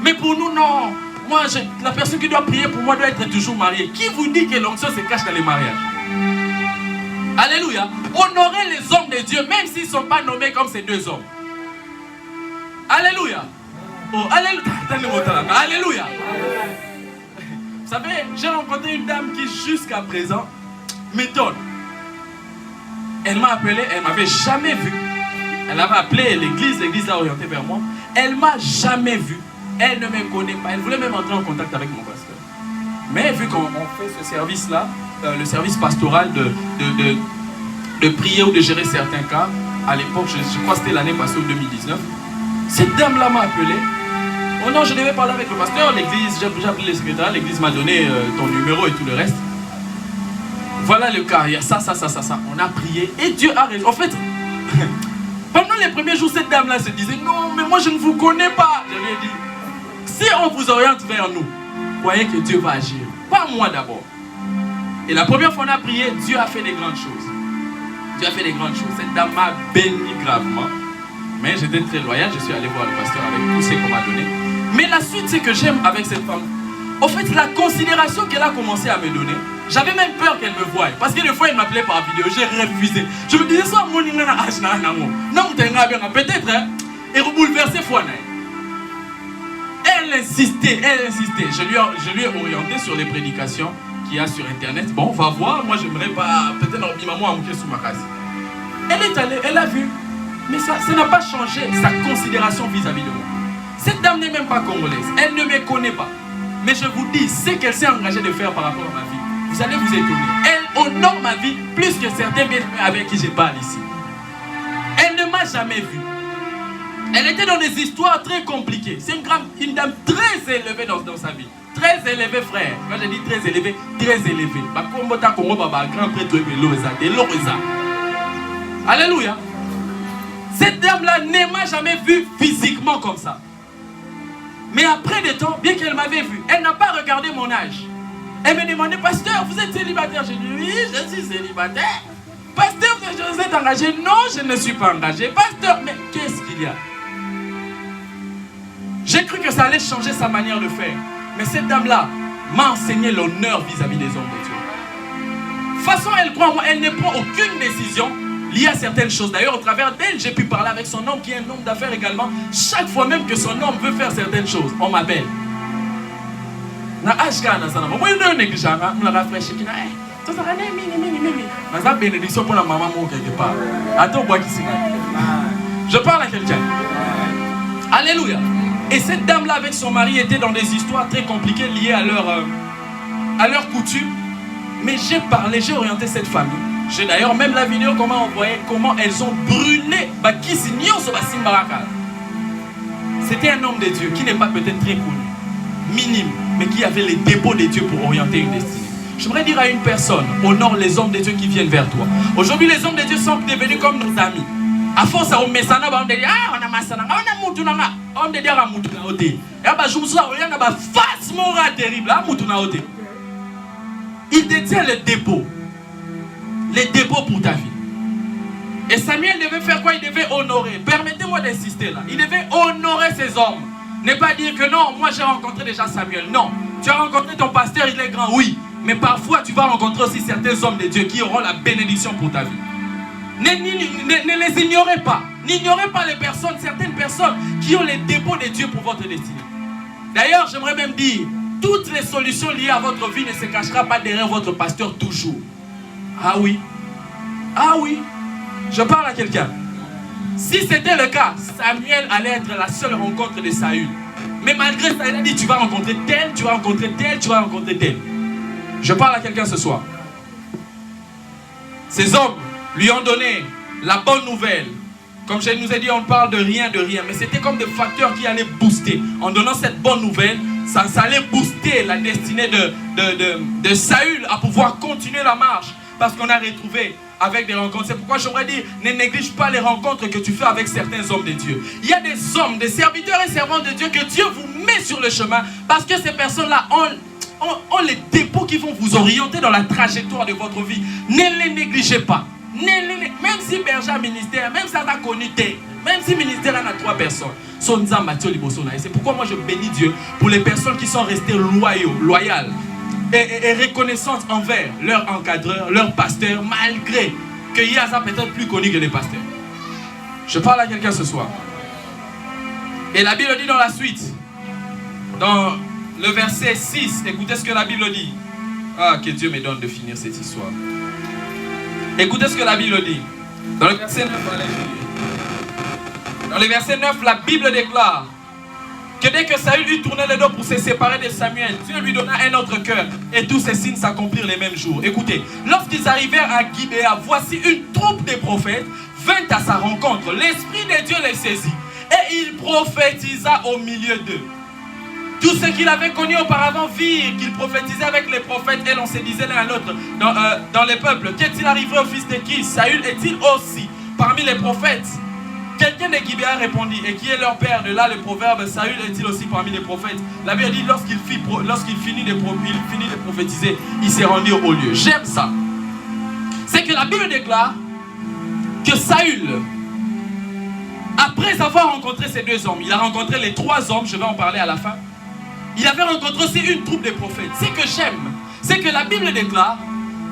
mais pour nous, non. Moi, la personne qui doit prier pour moi doit être toujours mariée. Qui vous dit que l'onction se cache dans les mariages? Alléluia. Honorez les hommes de Dieu, même s'ils ne sont pas nommés comme ces deux hommes. Alléluia. Oh, alléluia. Alléluia. Vous savez, j'ai rencontré une dame qui jusqu'à présent m'étonne. Elle m'a appelé, elle ne m'avait jamais vu. Elle avait appelé l'église a orienté vers moi. Elle ne m'a jamais vu. Elle ne me connaît pas. Elle voulait même entrer en contact avec mon pasteur. Mais vu qu'on fait ce service-là, le service pastoral de prier ou de gérer certains cas, à l'époque, je crois que c'était l'année passée ou 2019, cette dame-là m'a appelé. Oh non, je devais parler avec le pasteur, l'église, j'ai appelé le secrétaire, l'église m'a donné ton numéro et tout le reste. voilà le cas, il y a ça. On a prié et Dieu a raison. En fait, pendant les premiers jours, cette dame-là se disait, non, mais moi je ne vous connais pas. Je lui ai dit, si on vous oriente vers nous, croyez que Dieu va agir. Pas moi d'abord. Et la première fois qu'on a prié, Dieu a fait des grandes choses. Dieu a fait des grandes choses. Cette dame m'a béni gravement. Mais j'étais très loyal, je suis allé voir le pasteur avec tout ce qu'on m'a donné. Mais la suite, c'est que j'aime avec cette femme. En fait, la considération qu'elle a commencé à me donner, j'avais même peur qu'elle me voie. Parce que des fois, elle m'appelait par vidéo, j'ai refusé. Je me disais, soit mon non, peut-être, hein, et bouleversé fois. Elle insistait. Je lui ai orienté sur les prédications qu'il y a sur internet. Bon, on va voir, moi j'aimerais pas, peut-être en maman à monter sous ma case. Elle est allée, elle a vu. Mais ça n'a pas changé sa considération vis-à-vis de moi. Cette dame n'est même pas congolaise. Elle ne me connaît pas. Mais je vous dis, ce qu'elle s'est engagée de faire par rapport à ma vie, vous allez vous étonner. Elle honore ma vie plus que certains bien-aimés avec qui je parle ici. Elle ne m'a jamais vu. Elle était dans des histoires très compliquées. C'est une dame très élevée dans sa vie. Très élevée, frère. Quand je dis très élevée, très élevée. Grand prêtre Alléluia. Cette dame-là ne m'a jamais vu physiquement comme ça. Mais après des temps, bien qu'elle m'avait vu, elle n'a pas regardé mon âge. Elle me demandait, pasteur, vous êtes célibataire? J'ai dit, oui, je suis célibataire. Pasteur, vous êtes engagé? Non, je ne suis pas engagé. Pasteur, mais qu'est-ce qu'il y a? J'ai cru que ça allait changer sa manière de faire. Mais cette dame-là m'a enseigné l'honneur vis-à-vis des hommes de Dieu. De toute façon, elle croit en moi, elle ne prend aucune décision lié à certaines choses. D'ailleurs, au travers d'elle, j'ai pu parler avec son homme qui est un homme d'affaires également. Chaque fois même que son homme veut faire certaines choses, on m'appelle. Je parle à quelqu'un. Alléluia. Et cette dame-là avec son mari était dans des histoires très compliquées liées à leur coutume. Mais j'ai orienté cette famille. J'ai d'ailleurs même la vidéo comment on voyait comment elles ont brûlé. C'était un homme de Dieu qui n'est pas peut-être très connu, minime, mais qui avait les dépôts de Dieu pour orienter une destinée. J'aimerais dire à une personne, honore les hommes de Dieu qui viennent vers toi. Aujourd'hui, les hommes de Dieu sont devenus comme nos amis. À force, on met ça, on dit, ah, on a massana, on a moutounanga, on dit, ah, moutouna ote. Et bah, je me souviens, on a ma face morale terrible, ah, moutouna ote. Il détient les dépôts pour ta vie. Et Samuel devait faire quoi? Il devait honorer. Permettez-moi d'insister là. Il devait honorer ses hommes. Ne pas dire que non, moi j'ai rencontré déjà Samuel. Non, tu as rencontré ton pasteur, il est grand, oui. Mais parfois tu vas rencontrer aussi certains hommes de Dieu qui auront la bénédiction pour ta vie. Ne les ignorez pas. N'ignorez pas les personnes, certaines personnes qui ont les dépôts de Dieu pour votre destinée. D'ailleurs, j'aimerais même dire, toutes les solutions liées à votre vie ne se cachera pas derrière votre pasteur toujours. Ah oui. Ah oui. Je parle à quelqu'un. Si c'était le cas, Samuel allait être la seule rencontre de Saül. Mais malgré ça, il a dit, tu vas rencontrer tel, tu vas rencontrer tel, tu vas rencontrer tel. Je parle à quelqu'un ce soir. Ces hommes lui ont donné la bonne nouvelle. Comme je nous ai dit, on parle de rien. Mais c'était comme des facteurs qui allaient booster. En donnant cette bonne nouvelle, ça allait booster la destinée de Saül à pouvoir continuer la marche. Parce qu'on a retrouvé avec des rencontres. C'est pourquoi j'aimerais dire, ne néglige pas les rencontres que tu fais avec certains hommes de Dieu. Il y a des hommes, des serviteurs et servantes de Dieu que Dieu vous met sur le chemin parce que ces personnes-là ont les dépôts qui vont vous orienter dans la trajectoire de votre vie. Ne les négligez pas. Même si berger ministère, même si ça t'a connu, même si ministère en a 3 personnes, c'est pourquoi moi je bénis Dieu pour les personnes qui sont restées loyales. Et reconnaissante envers leur encadreur, leur pasteur, malgré que Yaza peut-être plus connu que les pasteurs. Je parle à quelqu'un ce soir. Et la Bible dit dans la suite, dans le verset 6, écoutez ce que la Bible dit. Ah, que Dieu me donne de finir cette histoire. Écoutez ce que la Bible dit. Dans le verset 9, dans le verset 9, la Bible déclare que dès que Saül eut tourné le dos pour se séparer de Samuel, Dieu lui donna un autre cœur et tous ces signes s'accomplirent les mêmes jours. Écoutez, lorsqu'ils arrivèrent à Gibéa, voici une troupe de prophètes vint à sa rencontre. L'Esprit de Dieu les saisit et il prophétisa au milieu d'eux. Tous ceux qu'il avait connus auparavant virent qu'il prophétisait avec les prophètes et l'on se disait l'un à l'autre dans les peuples. Qu'est-il arrivé au fils de qui? Saül est-il aussi parmi les prophètes? Quelqu'un de Gibéa répondit, et qui est leur père? De là le proverbe, Saül est-il aussi parmi les prophètes? La Bible dit, lorsqu'il finit de prophétiser, il s'est rendu au lieu. J'aime ça. C'est que la Bible déclare que Saül, après avoir rencontré ces deux hommes, il a rencontré les trois hommes, je vais en parler à la fin. Il avait rencontré aussi une troupe de prophètes. Ce que j'aime, c'est que la Bible déclare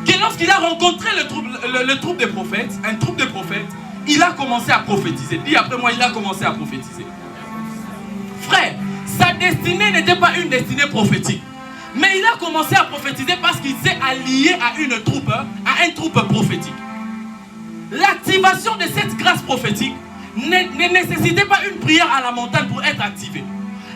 que lorsqu'il a rencontré le troupe de prophètes, un troupe de prophètes, il a commencé à prophétiser. Dis après moi, il a commencé à prophétiser. Frère, sa destinée n'était pas une destinée prophétique. Mais il a commencé à prophétiser parce qu'il s'est allié à une troupe, à un troupe prophétique. L'activation de cette grâce prophétique ne nécessitait pas une prière à la montagne pour être activée.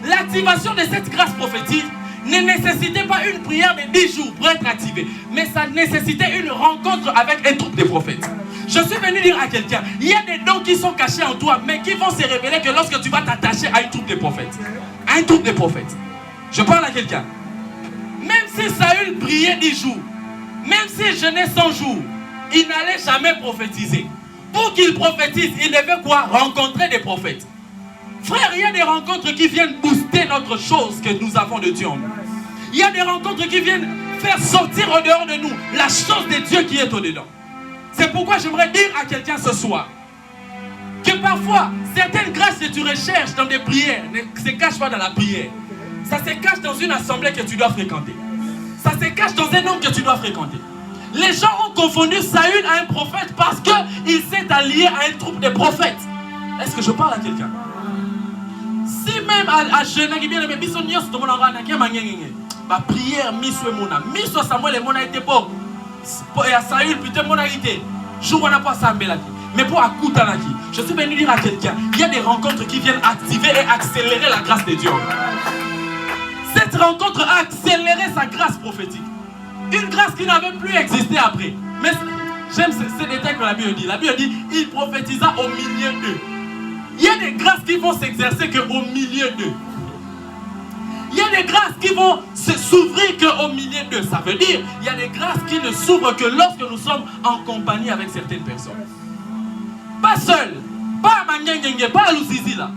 L'activation de cette grâce prophétique ne nécessitait pas une prière de 10 jours pour être activée, mais ça nécessitait une rencontre avec un troupe de prophètes. Je suis venu dire à quelqu'un, il y a des dons qui sont cachés en toi, mais qui vont se révéler que lorsque tu vas t'attacher à une troupe de prophètes. À un troupe de prophètes. Je parle à quelqu'un. Même si Saül priait 10 jours, même s'il jeûnait 100 jours, il n'allait jamais prophétiser. Pour qu'il prophétise, il devait quoi? Rencontrer des prophètes. Frère, il y a des rencontres qui viennent booster notre chose que nous avons de Dieu en nous. Il y a des rencontres qui viennent faire sortir au dehors de nous la chose de Dieu qui est au-dedans. C'est pourquoi j'aimerais dire à quelqu'un ce soir que parfois, certaines grâces que tu recherches dans des prières ne se cachent pas dans la prière. Ça se cache dans une assemblée que tu dois fréquenter. Ça se cache dans un homme que tu dois fréquenter. Les gens ont confondu Saül à un prophète parce qu'il s'est allié à une troupe de prophètes. Est-ce que je parle à quelqu'un? Si même à jeune, qui bien aimé, biso nyos to mona ngana ke mangengenge. Ba prière miso mona. Miso Samuel mona été bon. Et à Saül putain mona été. Jour on n'a pas sambela qui. Mais pour akutana qui. Je suis venu dire à quelqu'un, il y a des rencontres qui viennent activer et accélérer la grâce de Dieu. Cette rencontre a accéléré sa grâce prophétique. Une grâce qui n'avait plus existé après. Mais j'aime ces détails que la Bible dit. La Bible dit, il prophétisa au milieu d'eux. Il y a des grâces qui vont s'exercer qu'au milieu d'eux. Il y a des grâces qui vont s'ouvrir qu'au milieu d'eux. Ça veut dire, il y a des grâces qui ne s'ouvrent que lorsque nous sommes en compagnie avec certaines personnes. Pas seul, pas à Mangengenge, pas à Luzizi là.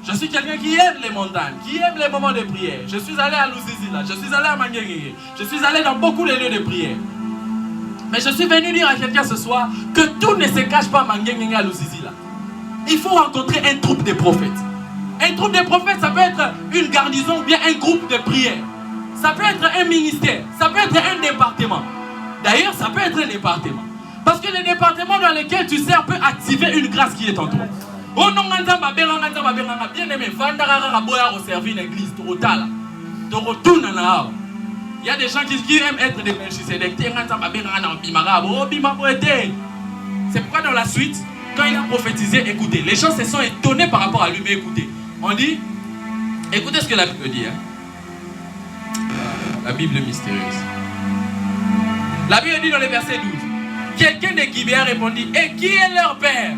Je suis quelqu'un qui aime les montagnes, qui aime les moments de prière. Je suis allé à Luzizi là, je suis allé à Mangengenge, je suis allé dans beaucoup de lieux de prière. Mais je suis venu dire à quelqu'un ce soir que tout ne se cache pas à Mangengenge à Luzizi là. Il faut rencontrer un troupe de prophètes. Un troupe de prophètes, ça peut être une garnison ou bien un groupe de prière. Ça peut être un ministère, ça peut être un département. D'ailleurs, ça peut être un département. Parce que le département dans lequel tu sers peut activer une grâce qui est en toi. Oh non, bien aimé, au servir une église, il y a des gens qui aiment être des Melchisédek. C'est pourquoi dans la suite, quand il a prophétisé, écoutez, les gens se sont étonnés par rapport à lui, mais écoutez, on dit, écoutez ce que la Bible dit. Hein. La Bible mystérieuse. La Bible dit dans le verset 12, quelqu'un de Gibéa répondit, et qui est leur père?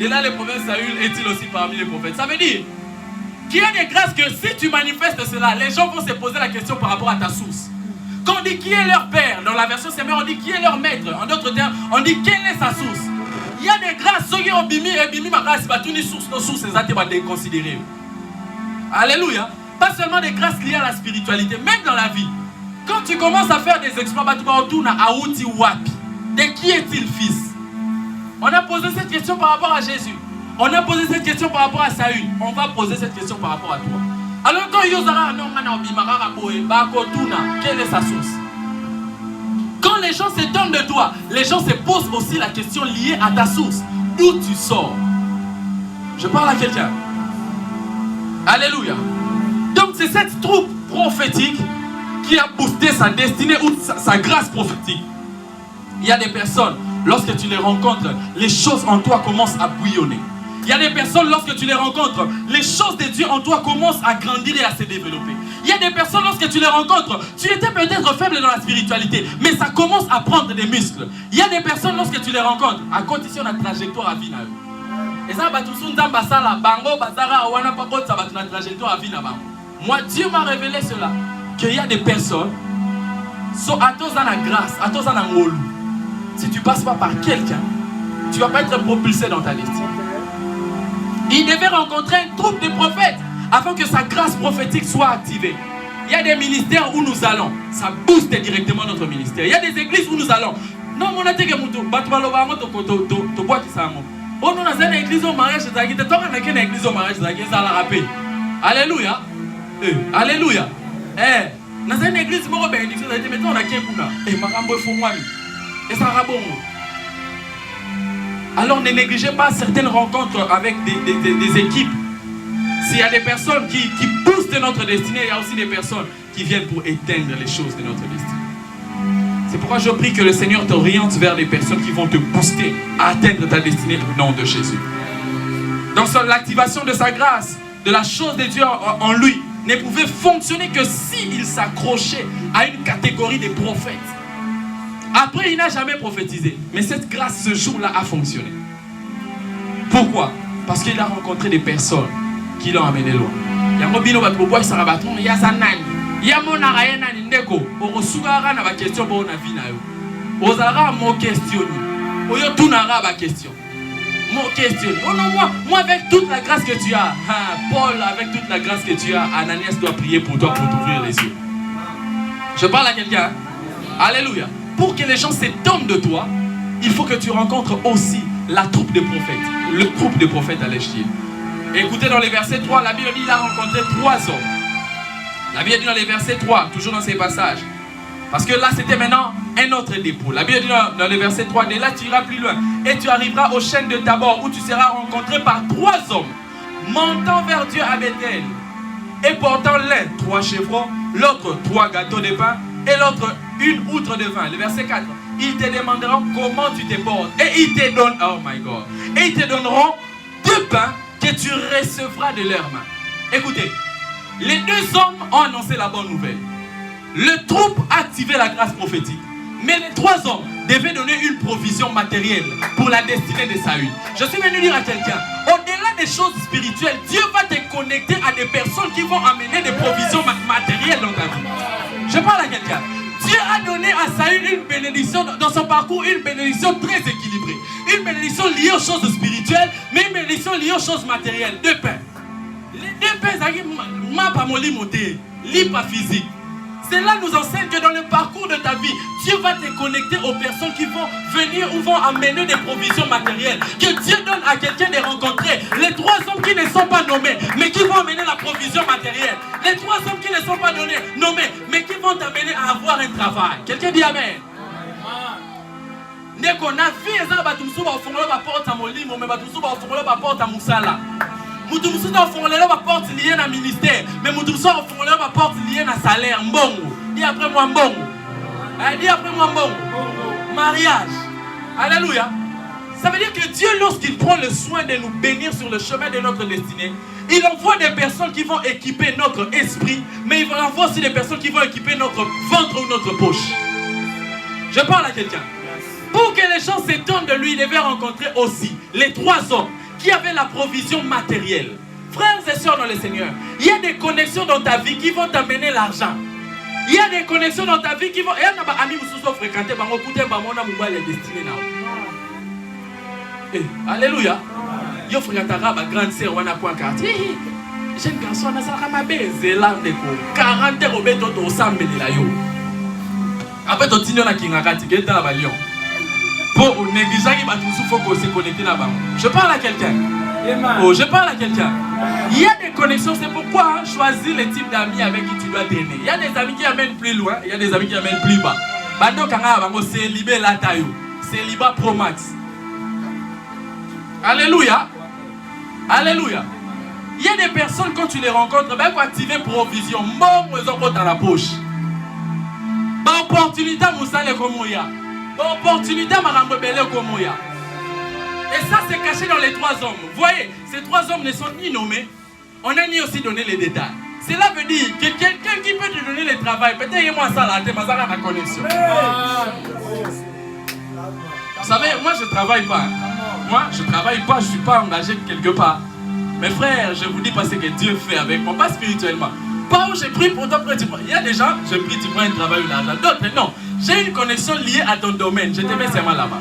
De là, le prophète Saül est-il aussi parmi les prophètes? Ça veut dire qu'il y a des grâces que si tu manifestes cela, les gens vont se poser la question par rapport à ta source. Quand on dit qui est leur père, dans la version Sémère, on dit qui est leur maître. En d'autres termes, on dit quelle est sa source. Il y a des grâces, ceux qui ont bimi et bimi ma grâce, bah, toutes les sources, nos sources, c'est à déconsidérer. Alléluia. Pas seulement des grâces liées à la spiritualité, même dans la vie. Quand tu commences à faire des exploits, bah, tu vas retourner à Outi Wapi. De qui est-il fils? On a posé cette question par rapport à Jésus. On a posé cette question par rapport à Saül. On va poser cette question par rapport à toi. Alors quand Yosara quelle est sa source? Quand les gens s'étonnent de toi, les gens se posent aussi la question liée à ta source. D'où tu sors? Je parle à quelqu'un. Alléluia. Donc c'est cette troupe prophétique qui a boosté sa destinée ou sa grâce prophétique. Il y a des personnes, lorsque tu les rencontres, les choses en toi commencent à bouillonner. Il y a des personnes, lorsque tu les rencontres, les choses de Dieu en toi commencent à grandir et à se développer. Il y a des personnes, lorsque tu les rencontres, tu étais peut-être faible dans la spiritualité, mais ça commence à prendre des muscles. Il y a des personnes, lorsque tu les rencontres, à condition de la trajectoire à vie. Et ça, moi, Dieu m'a révélé cela. Qu'il y a des personnes qui sont à tous dans la grâce, à tous dans la ngolou. Si tu ne passes pas par quelqu'un, tu ne vas pas être propulsé dans ta destinée. Il devait rencontrer un troupe de prophètes afin que sa grâce prophétique soit activée. Il y a des ministères où nous allons, ça booste directement notre ministère. Il y a des églises où nous allons. Non, mon attaque est mouton. Oh, nous avons une église au mariage, nous avons une église au mariage, nous avons une Alléluia. Alléluia. Nous avons une église, nous avons une église, nous avons une église. Et ça va bon. Alors ne négligez pas certaines rencontres avec des équipes. S'il y a des personnes qui boostent notre destinée, il y a aussi des personnes qui viennent pour éteindre les choses de notre destinée. C'est pourquoi je prie que le Seigneur t'oriente vers les personnes qui vont te booster à atteindre ta destinée au nom de Jésus. Donc l'activation de sa grâce, de la chose de Dieu en lui, ne pouvait fonctionner que s'il s'accrochait à une catégorie de prophètes. Après, il n'a jamais prophétisé. Mais cette grâce, ce jour-là, a fonctionné. Pourquoi? Parce qu'il a rencontré des personnes qui l'ont amené loin. Il y a un mobile qui s'est rabattu, il y a un nani. Il y a mon arayena ndeko. Au sougara na ba question pour na vie na yo. Aux ara mon questionner. Au yo tout nara ba question. Mon questionner. Oh non, moi avec toute la grâce que tu as, Paul avec toute la grâce que tu as, Ananias doit prier pour toi pour t'ouvrir les yeux. Je parle à quelqu'un. Alléluia. Pour que les gens s'étonnent de toi, il faut que tu rencontres aussi la troupe des prophètes. Le troupe des prophètes à l'échelle. Écoutez dans les versets 3, la Bible dit qu'il a rencontré 3 hommes. La Bible dit dans les versets 3, toujours dans ces passages. Parce que là, c'était maintenant un autre dépôt. La Bible dit dans les versets 3, de là, tu iras plus loin. Et tu arriveras aux chaînes de Tabor, où tu seras rencontré par 3 hommes, montant vers Dieu à Bethel, et portant l'un 3 chevrons, l'autre 3 gâteaux de pain, et l'autre 1 outre de vin. Le verset 4. Ils te demanderont comment tu te portes. Et ils te donnent, oh my God. Et ils te donneront 2 pains que tu recevras de leurs mains. Écoutez. Les 2 hommes ont annoncé la bonne nouvelle. Le troupe a activé la grâce prophétique. Mais les 3 hommes devaient donner une provision matérielle pour la destinée de Saül. Je suis venu dire à quelqu'un, au-delà des choses spirituelles, Dieu va te connecter à des personnes qui vont amener des provisions matérielles dans ta vie. Je parle à quelqu'un. Dieu a donné à Saül une bénédiction, dans son parcours, une bénédiction très équilibrée. Une bénédiction liée aux choses spirituelles, mais une bénédiction liée aux choses matérielles. 2 pains. Les 2 pains, ma pas mon lit pas physique. Cela nous enseigne que dans le parcours de ta vie, Dieu va te connecter aux personnes qui vont venir ou vont amener des provisions matérielles. Que Dieu donne à quelqu'un de rencontrer les 3 hommes qui ne sont pas nommés, mais qui vont amener la provision matérielle. Les 3 hommes qui ne sont pas nommés, mais qui vont t'amener à avoir un travail. Quelqu'un dit Amen. Dès qu'on a vu les gens, ils vont ouvrir la porte à mon lit, mais ils vont ouvrir la porte à mon salaire. Mutumsu na ofongolela ba porte liée na ministère, mais mutumsu ofongolela ba porte liée na salaire mbongo. Dis après moi mbongo. Dis après moi mbongo. Mariage. Alléluia. Ça veut dire que Dieu, lorsqu'il prend le soin de nous bénir sur le chemin de notre destinée, il envoie des personnes qui vont équiper notre esprit, mais il envoie aussi des personnes qui vont équiper notre ventre ou notre poche. Je parle à quelqu'un. Pour que les gens s'étonnent de lui, il devait rencontrer aussi les 3 hommes qui avaient la provision matérielle. Frères et sœurs dans le Seigneur, il y a des connexions dans ta vie qui vont t'amener l'argent. Il y a des connexions dans ta vie qui vont... Il y a des amis qui sont fréquentés, alléluia. Yo fréquentera ma grande sœur wana point quartier. Jeune garçon na sala ma baiser là ndeko. 40 euros beto to sambelela yo. Après to tinyo na kingaka tiketa na balion. Pour négliger qui va tout faut qu'on se connecter là-bas. Je parle à quelqu'un. Oh, je parle à quelqu'un. Il y a des connexions, c'est pourquoi choisir le type d'amis avec qui tu dois traîner. Il y a des amis qui amènent plus loin, il y a des amis qui amènent plus bas. Bando kanga bango célibé la taille. Célibat pro max. Alléluia. Alléluia. Il y a des personnes quand tu les rencontres, ben pour activer provision, bon ils ont dans la poche. Ba opportunité moussa le komoya. Opportunité marambebele komoya. Et ça c'est caché dans les 3 hommes. Vous voyez, ces 3 hommes ne sont ni nommés, on n'a ni aussi donné les détails. Cela veut dire que quelqu'un qui peut te donner le travail, peut-être moi ça là, tu as ma connexion. Vous savez, moi je ne travaille pas. moi, je ne travaille pas, je ne suis pas engagé quelque part. Mes frères, je vous dis pas ce que Dieu fait avec moi, pas spirituellement. Pas où j'ai pris pour toi, il y a des gens, j'ai pris, tu prends un travail ou l'argent. D'autres, non. J'ai une connexion liée à ton domaine. Je te mets seulement là-bas.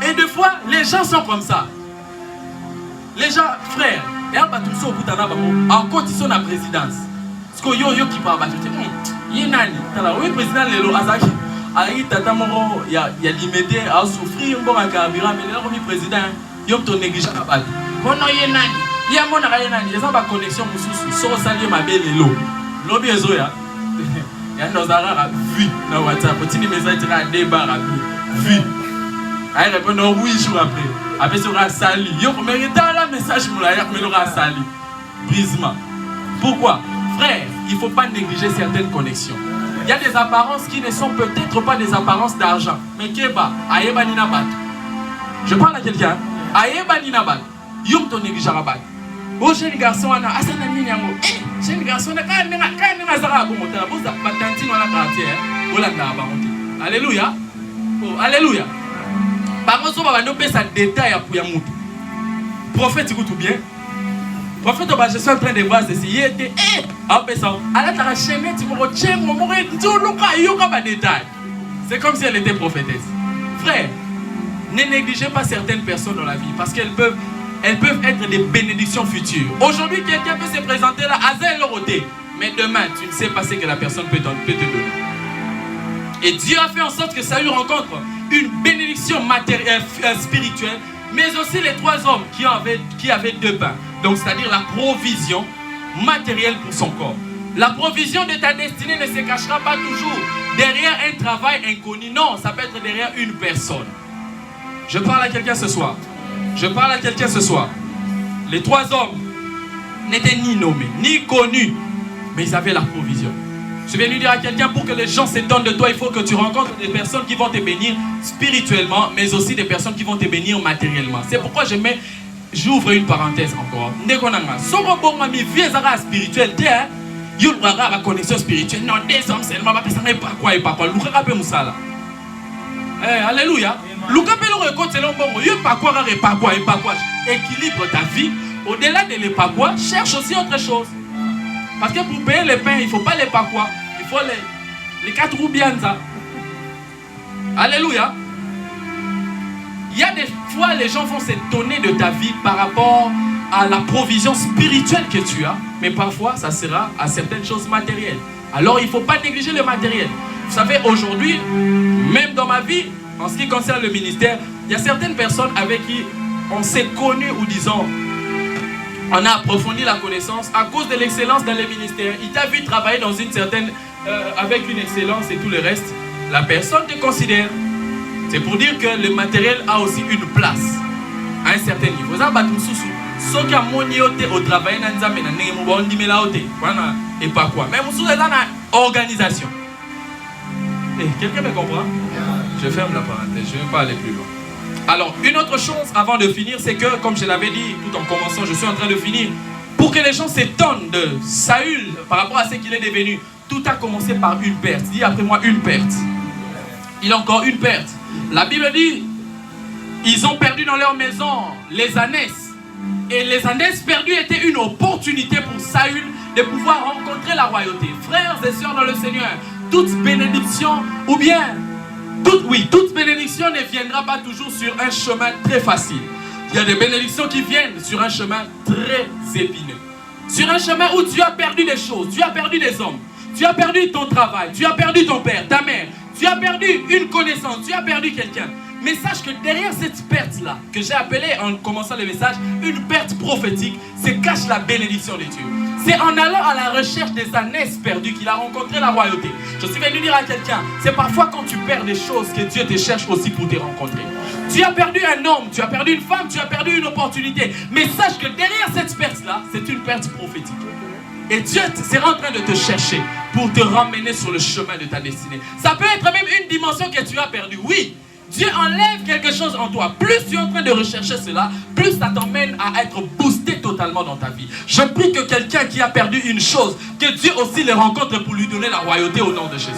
Et des fois, les gens sont comme ça. Les gens, frères, et en bas, tout ça, au bout d'un an, en compte, ils sont dans la présidence. Parce que yo qui parle, tu dis, il y a nani. Oui, président, les Azaki. Alors, tata moro, il y a limité à souffrir, bon, à carburant, mais là, le président, il y a ton négligent à battre. Oh non, il y a nani. Il y a mon nani. Il y a ma connexion, mon sous, sans saluer ma belle et l'eau. Lobby est zoya. Il y a nos arabes vu dans WhatsApp. Petit message, il y a un débat vu. Il répond 8 jours après. Après, il aura sali. Yo, mais dans la message, il aura sali. Brisement. Pourquoi? Frère, il ne faut pas négliger certaines connexions. Il y a des apparences qui ne sont peut-être pas des apparences d'argent. Mais Keba, Ayeba Ninabat. Je parle à quelqu'un. Ayeba Ninabat. Yom ton négligerabat. Oh, jeune garçon, Anna, Asana Ninyango. Eh, jeune garçon, Alléluia. Oh, alléluia. Par contre, on va nous faire un détail à Pouyamout. Prophète, écoute bien. Prophète, je suis en train de voir ceci. Il était, c'est comme si elle était prophétesse. Frère, ne négligez pas certaines personnes dans la vie parce qu'elles peuvent être des bénédictions futures. Aujourd'hui, quelqu'un peut se présenter là, Azel Loroté. Mais demain, tu ne sais pas ce que la personne peut te donner. Et Dieu a fait en sorte que Saül rencontre une bénédiction matérielle, spirituelle, mais aussi les 3 hommes qui avaient 2 pains. Donc, c'est-à-dire la provision matérielle pour son corps. La provision de ta destinée ne se cachera pas toujours derrière un travail inconnu. Non, ça peut être derrière une personne. Je parle à quelqu'un ce soir. Les 3 hommes n'étaient ni nommés, ni connus, mais ils avaient la provision. Je vais lui dire à quelqu'un, pour que les gens s'étonnent de toi, il faut que tu rencontres des personnes qui vont te bénir spirituellement, mais aussi des personnes qui vont te bénir matériellement. C'est pourquoi j'ouvre une parenthèse encore. Spirituel, il y a une connexion spirituelle. Non, des hommes seulement, alléluia. Équilibre ta vie. Au-delà de l'épaquois, cherche aussi autre chose. Parce que pour payer les pains, il ne faut pas les paquois. Il faut les 4 roues bien ça. Alléluia. Il y a des fois, les gens vont s'étonner de ta vie par rapport à la provision spirituelle que tu as. Mais parfois, ça sera à certaines choses matérielles. Alors, il ne faut pas négliger le matériel. Vous savez, aujourd'hui, même dans ma vie, en ce qui concerne le ministère, il y a certaines personnes avec qui on s'est connu ou disons, on a approfondi la connaissance à cause de l'excellence dans les ministères. Il t'a vu travailler dans une certaine, avec une excellence et tout le reste. La personne te considère. C'est pour dire que le matériel a aussi une place à un certain niveau. Ça, ceux qui ont au travail, et pas quoi. Mais vous êtes dans l'organisation. Quelqu'un me comprend? Je ferme la parenthèse, je ne vais pas aller plus loin. Alors, une autre chose avant de finir, c'est que, comme je l'avais dit tout en commençant, je suis en train de finir. Pour que les gens s'étonnent de Saül par rapport à ce qu'il est devenu, tout a commencé par une perte. Dis après moi, une perte. Il a encore une perte. La Bible dit, ils ont perdu dans leur maison les ânesses. Et les ânesses perdues étaient une opportunité pour Saül de pouvoir rencontrer la royauté. Frères et sœurs dans le Seigneur, toute bénédiction, ou bien, toute bénédiction ne viendra pas toujours sur un chemin très facile. Il y a des bénédictions qui viennent sur un chemin très épineux. Sur un chemin où tu as perdu des choses, tu as perdu des hommes, tu as perdu ton travail, tu as perdu ton père, ta mère, tu as perdu une connaissance, tu as perdu quelqu'un. Mais sache que derrière cette perte-là, que j'ai appelée en commençant le message, une perte prophétique, se cache la bénédiction de Dieu. C'est en allant à la recherche des ânesses perdues qu'il a rencontré la royauté. Je suis venu dire à quelqu'un, c'est parfois quand tu perds des choses que Dieu te cherche aussi pour te rencontrer. Tu as perdu un homme, tu as perdu une femme, tu as perdu une opportunité. Mais sache que derrière cette perte-là, c'est une perte prophétique. Et Dieu sera en train de te chercher pour te ramener sur le chemin de ta destinée. Ça peut être même une dimension que tu as perdue, oui. Dieu enlève quelque chose en toi. Plus tu es en train de rechercher cela, plus ça t'emmène à être boosté totalement dans ta vie. Je prie que quelqu'un qui a perdu une chose, que Dieu aussi le rencontre pour lui donner la royauté au nom de Jésus.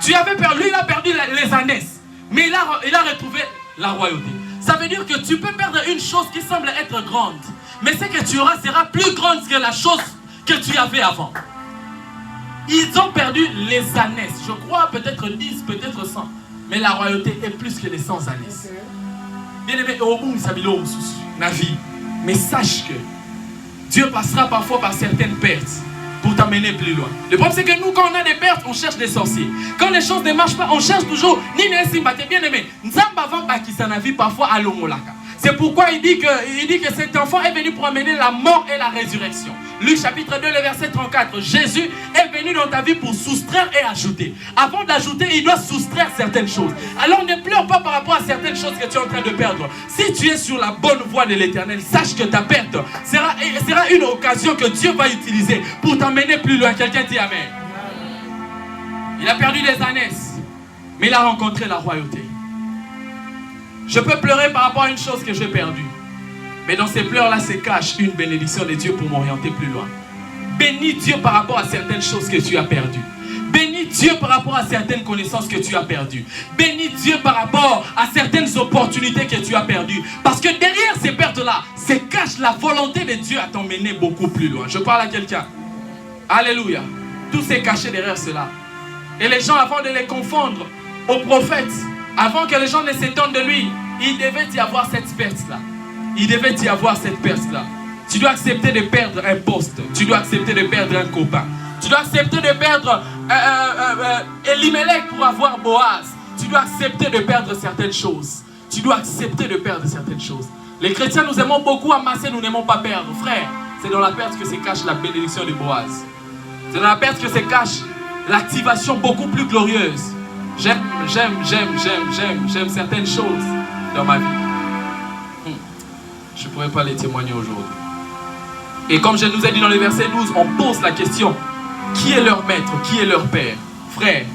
Tu avais perdu, lui il a perdu les ânesses, mais il a retrouvé la royauté. Ça veut dire que tu peux perdre une chose qui semble être grande, mais ce que tu auras sera plus grande que la chose que tu avais avant. Ils ont perdu les années, je crois peut-être 10, peut-être 100, mais la royauté est plus que les 100 années. Bien aimé, ma vie, mais sache que Dieu passera parfois par certaines pertes pour t'amener plus loin. Le problème c'est que nous, quand on a des pertes, on cherche des sorciers. Quand les choses ne marchent pas, on cherche toujours Nine Simbate. Bien aimé, Nzamba va bakisa na vie parfois à l'omolaka. C'est pourquoi il dit que cet enfant est venu pour amener la mort et la résurrection. Luc chapitre 2, le verset 34. Jésus est venu dans ta vie pour soustraire et ajouter. Avant d'ajouter, il doit soustraire certaines choses. Alors ne pleure pas par rapport à certaines choses que tu es en train de perdre. Si tu es sur la bonne voie de l'Éternel, sache que ta perte sera une occasion que Dieu va utiliser pour t'emmener plus loin. Quelqu'un dit Amen. Il a perdu des années, mais il a rencontré la royauté. Je peux pleurer par rapport à une chose que j'ai perdue. Mais dans ces pleurs-là se cache une bénédiction de Dieu pour m'orienter plus loin. Bénis Dieu par rapport à certaines choses que tu as perdues. Bénis Dieu par rapport à certaines connaissances que tu as perdues. Bénis Dieu par rapport à certaines opportunités que tu as perdues. Parce que derrière ces pertes-là, se cache la volonté de Dieu à t'emmener beaucoup plus loin. Je parle à quelqu'un. Alléluia. Tout s'est caché derrière cela. Et les gens, avant de les confondre aux prophètes, avant que les gens ne s'étonnent de lui, il devait y avoir cette perte-là. Il devait y avoir cette perte-là. Tu dois accepter de perdre un poste. Tu dois accepter de perdre un copain. Tu dois accepter de perdre Elimelech pour avoir Boaz. Tu dois accepter de perdre certaines choses. Tu dois accepter de perdre certaines choses. Les chrétiens, nous aimons beaucoup amasser, nous n'aimons pas perdre. Frère, c'est dans la perte que se cache la bénédiction de Boaz. C'est dans la perte que se cache l'activation beaucoup plus glorieuse. J'aime certaines choses dans ma vie. Je ne pourrais pas les témoigner aujourd'hui. Et comme je nous ai dit dans le verset 12, on pose la question, qui est leur maître, qui est leur père? Frère,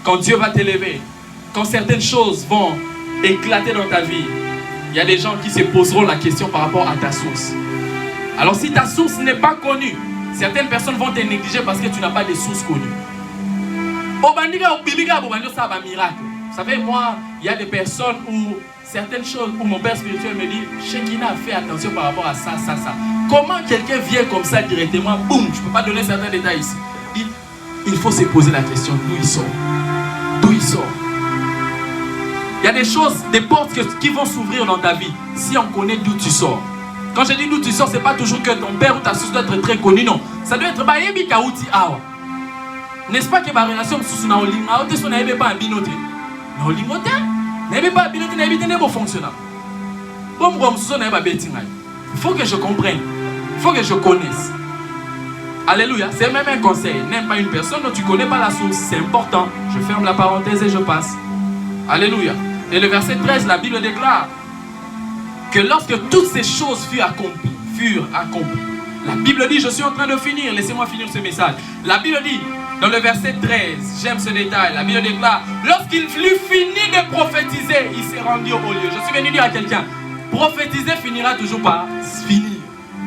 quand Dieu va t'élever, quand certaines choses vont éclater dans ta vie, il y a des gens qui se poseront la question par rapport à ta source. Alors si ta source n'est pas connue, certaines personnes vont te négliger parce que tu n'as pas de source connue. Vous savez, moi, il y a des personnes où certaines choses, où mon père spirituel me dit, Shekina, fais attention par rapport à ça. Comment quelqu'un vient comme ça directement, boum, je ne peux pas donner certains détails ici. Il faut se poser la question, d'où il sort? D'où il sort? Il y a des choses, des portes qui vont s'ouvrir dans ta vie, si on connaît d'où tu sors. Quand je dis d'où tu sors, ce n'est pas toujours que ton père ou ta source doit être très connue, non. Ça doit être Bayebi Kauti Awa. N'est-ce pas que ma relation sous na olinga ote so na ebe pas binote na olingote na ebe pas binote na ebe tene bo fonctionnel bon bon so na eba betinga. Il faut que je comprenne, il faut que je connaisse. Alléluia, c'est même un conseil. N'aime pas une personne dont tu connais pas la source, c'est important. Je ferme la parenthèse et je passe. Alléluia. Et le verset 13, la Bible déclare que lorsque toutes ces choses furent accomplies, la Bible dit, je suis en train de finir, laissez-moi finir ce message. La Bible dit, dans le verset 13, j'aime ce détail, la Bible déclare, lorsqu'il eut fini de prophétiser, il s'est rendu au lieu. Je suis venu dire à quelqu'un, prophétiser finira toujours par finir.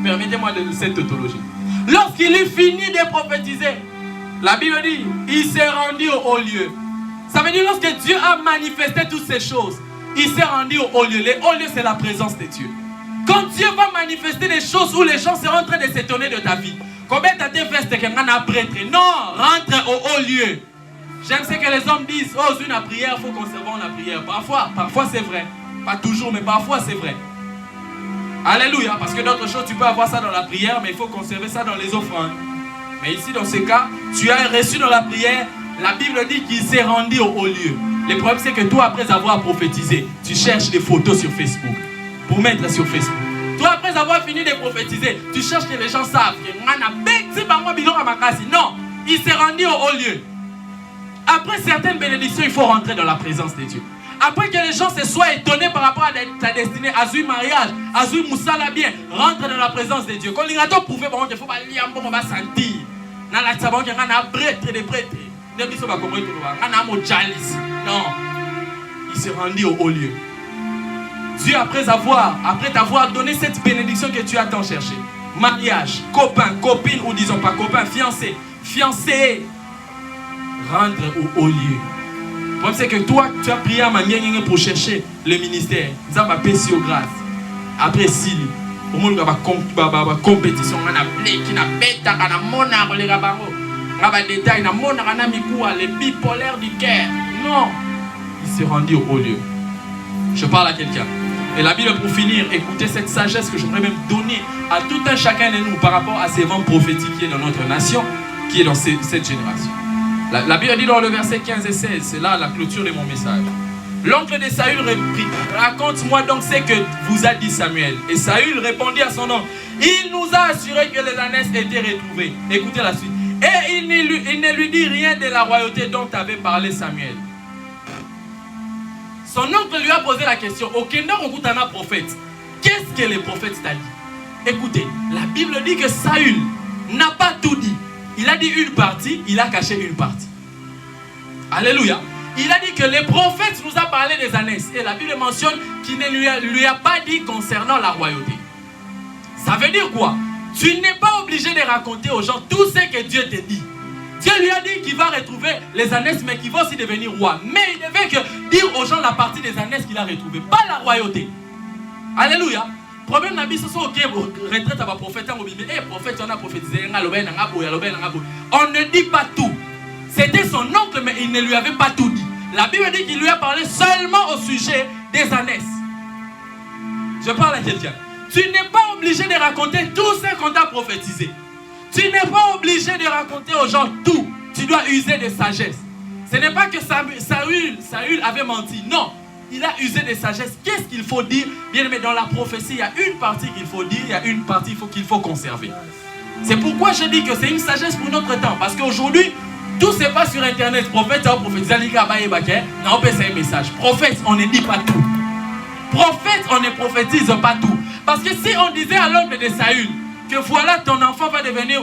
Permettez-moi de cette tautologie. Lorsqu'il eut fini de prophétiser, la Bible dit, il s'est rendu au haut lieu. Ça veut dire lorsque Dieu a manifesté toutes ces choses, il s'est rendu au haut lieu. Le haut lieu, c'est la présence de Dieu. Quand Dieu va manifester des choses où les gens seront en train de s'étonner de ta vie, combien tu as été fait que prêtre? Non, rentre au haut lieu. J'aime ce que les hommes disent. Oh, une prière, il faut conserver la prière. Parfois c'est vrai. Pas toujours, mais parfois c'est vrai. Alléluia. Parce que d'autres choses, tu peux avoir ça dans la prière, mais il faut conserver ça dans les offrandes. Mais ici, dans ce cas, tu as reçu dans la prière. La Bible dit qu'il s'est rendu au haut lieu. Le problème, c'est que toi, après avoir prophétisé, tu cherches des photos sur Facebook pour mettre sur Facebook. Toi, après avoir fini de prophétiser, tu cherches que les gens savent que non, il s'est rendu au haut lieu. Après certaines bénédictions, il faut rentrer dans la présence de Dieu. Après que les gens se soient étonnés par rapport à ta destinée, à ce mariage, à ce moussala bien, rentre dans la présence de Dieu. Quand il y a tout prouvé, il faut sentir. Dans la table, il y a un prêtre des prêtres. Non, il s'est rendu au haut lieu. Dieu, après t'avoir donné cette bénédiction que tu as tant cherché, mariage, copain, copine, ou disons pas copain, fiancé, rentre au haut lieu. problème, c'est que toi, tu as prié à Mangué pour chercher le ministère. Ça va passer aux grâces. Après, si, au monde, il y a une compétition. On a blé qui n'a pas de monarque, les rabarros. On a des détails, on a monarque, on a mis quoi, les bipolaires du cœur. Non. Il s'est rendu au haut lieu. Je parle à quelqu'un. Et la Bible, pour finir, écoutez cette sagesse que je voudrais même donner à tout un chacun de nous par rapport à ces vents prophétiques qui est dans notre nation, qui est dans cette génération. La Bible dit dans le verset 15 et 16, c'est là la clôture de mon message. L'oncle de Saül reprit, raconte-moi donc ce que vous a dit Samuel. Et Saül répondit à son oncle, il nous a assuré que les ânesses étaient retrouvées. Écoutez la suite. Et il ne lui dit rien de la royauté dont avait parlé Samuel. Son oncle lui a posé la question, aucun prophète, qu'est-ce que le prophète t'a dit? Écoutez, la Bible dit que Saül n'a pas tout dit. Il a dit une partie, il a caché une partie. Alléluia. Il a dit que le prophète nous a parlé des ânesses. Et la Bible mentionne qu'il ne lui a pas dit concernant la royauté. Ça veut dire quoi? Tu n'es pas obligé de raconter aux gens tout ce que Dieu te dit. Dieu lui a dit qu'il va retrouver les ânesses, mais qu'il va aussi devenir roi. Mais il devait que dire aux gens la partie des ânesses qu'il a retrouvée, pas la royauté. Alléluia. Problème n'a pas dit ok, retraite à ma prophète, prophète, on a prophétisé, on ne dit pas tout. C'était son oncle, mais il ne lui avait pas tout dit. La Bible dit qu'il lui a parlé seulement au sujet des ânesses. Je parle à quelqu'un. Tu n'es pas obligé de raconter tout ce qu'on t'a prophétisé. Tu n'es pas obligé de raconter aux gens tout. Tu dois user de sagesse. Ce n'est pas que Saül avait menti. Non. Il a usé de sagesse. Qu'est-ce qu'il faut dire? Bien aimé, dans la prophétie, il y a une partie qu'il faut dire, il y a une partie qu'il faut conserver. C'est pourquoi je dis que c'est une sagesse pour notre temps. Parce qu'aujourd'hui, tout se passe sur Internet. Prophète, prophétise, on peut un message. Prophète, on ne dit pas tout. Prophète, on ne prophétise pas tout. Parce que si on disait à l'oncle de Saül que voilà, ton enfant va devenir,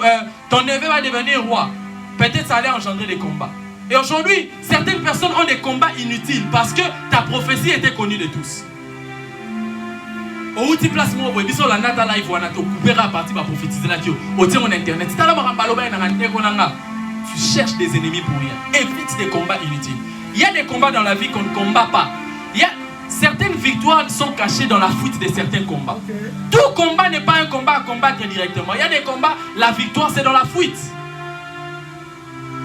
ton neveu va devenir roi, peut-être ça allait engendrer des combats. Et aujourd'hui, certaines personnes ont des combats inutiles parce que ta prophétie était connue de tous. Au outil placement, vous avez la nata live, vous avez coupé à partir de la prophétie là, au tient mon internet. Tu cherches des ennemis pour rien. Évite des combats inutiles. Il y a des combats dans la vie qu'on ne combat pas. Il y a certaines victoires sont cachées dans la fuite de certains combats. Tout combat n'est pas un combat à combattre directement. Il y a des combats, la victoire c'est dans la fuite.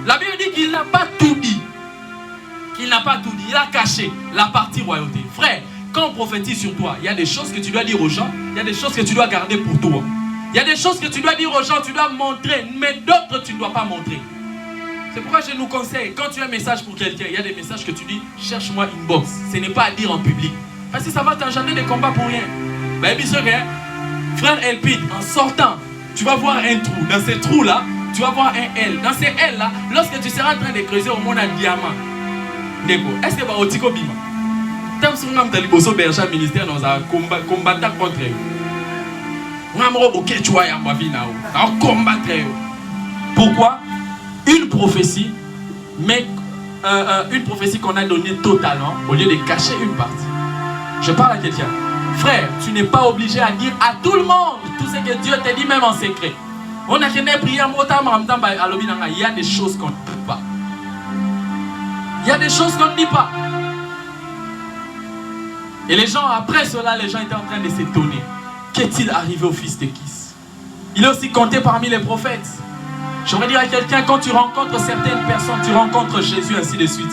La Bible dit qu'il n'a pas tout dit. Qu'il n'a pas tout dit. Il a caché la partie royauté. Frère, quand on prophétise sur toi, il y a des choses que tu dois dire aux gens. Il y a des choses que tu dois garder pour toi. Il y a des choses que tu dois dire aux gens, tu dois montrer. Mais d'autres, tu ne dois pas montrer. C'est pourquoi je nous conseille, quand tu as un message pour quelqu'un, il y a des messages que tu dis, cherche-moi une box. Ce n'est pas à dire en public. Parce que ça va t'engendrer des combats pour rien. Ben, frère Elpid, en sortant, tu vas voir un trou. Dans ce trou-là, tu vas voir un L. Dans ces L-là, lorsque tu seras en train de creuser au monde un diamant, est-ce que tu vas au Tiko Bima? Tu as un berger ministère dans un combattant contre eux. Pourquoi? Une prophétie, mais une prophétie qu'on a donnée totalement au lieu de cacher une partie. Je parle à quelqu'un. Frère, tu n'es pas obligé à dire à tout le monde tout ce que Dieu t'a dit, même en secret. On a qu'une prière, il y a des choses qu'on ne dit pas. Il y a des choses qu'on ne dit pas. Et les gens, après cela, les gens étaient en train de s'étonner. Qu'est-il arrivé au fils de Kis? Il est aussi compté parmi les prophètes. J'aimerais dire à quelqu'un, quand tu rencontres certaines personnes, tu rencontres Jésus, ainsi de suite.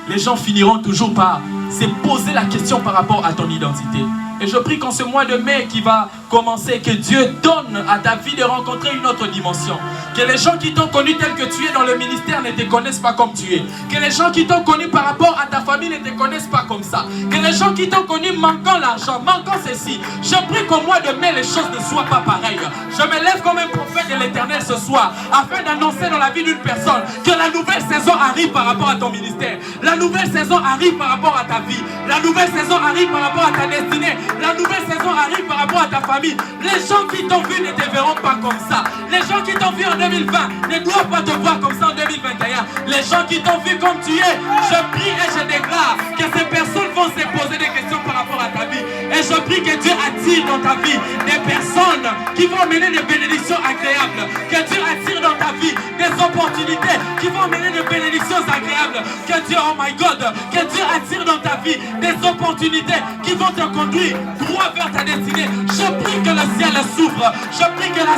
Les gens finiront toujours par se poser la question par rapport à ton identité. Et je prie qu'en ce mois de mai qui va commencer, que Dieu donne à ta vie de rencontrer une autre dimension. Que les gens qui t'ont connu tel que tu es dans le ministère ne te connaissent pas comme tu es. Que les gens qui t'ont connu par rapport à ta famille ne te connaissent pas comme ça. Que les gens qui t'ont connu manquant l'argent, manquant ceci. Je prie qu'au mois de mai, les choses ne soient pas pareilles. Je me lève comme un prophète de l'Éternel ce soir, afin d'annoncer dans la vie d'une personne que la nouvelle saison arrive par rapport à ton ministère. La nouvelle saison arrive par rapport à ta vie. La nouvelle saison arrive par rapport à ta destinée. La nouvelle saison arrive par rapport à ta famille. Les gens qui t'ont vu ne te verront pas comme ça. Les gens qui t'ont vu en 2020 ne doivent pas te voir comme ça en 2021. Les gens qui t'ont vu comme tu es, je prie et je déclare que ces personnes vont se poser des questions par rapport à ta vie. Et je prie que Dieu attire dans ta vie des personnes qui vont mener des bénédictions agréables. Que Dieu attire dans ta vie des opportunités qui vont mener des bénédictions agréables. Que Dieu, oh my God, que Dieu attire dans ta vie des opportunités qui vont te conduire droit vers ta destinée. Je prie que le ciel s'ouvre. Je prie que la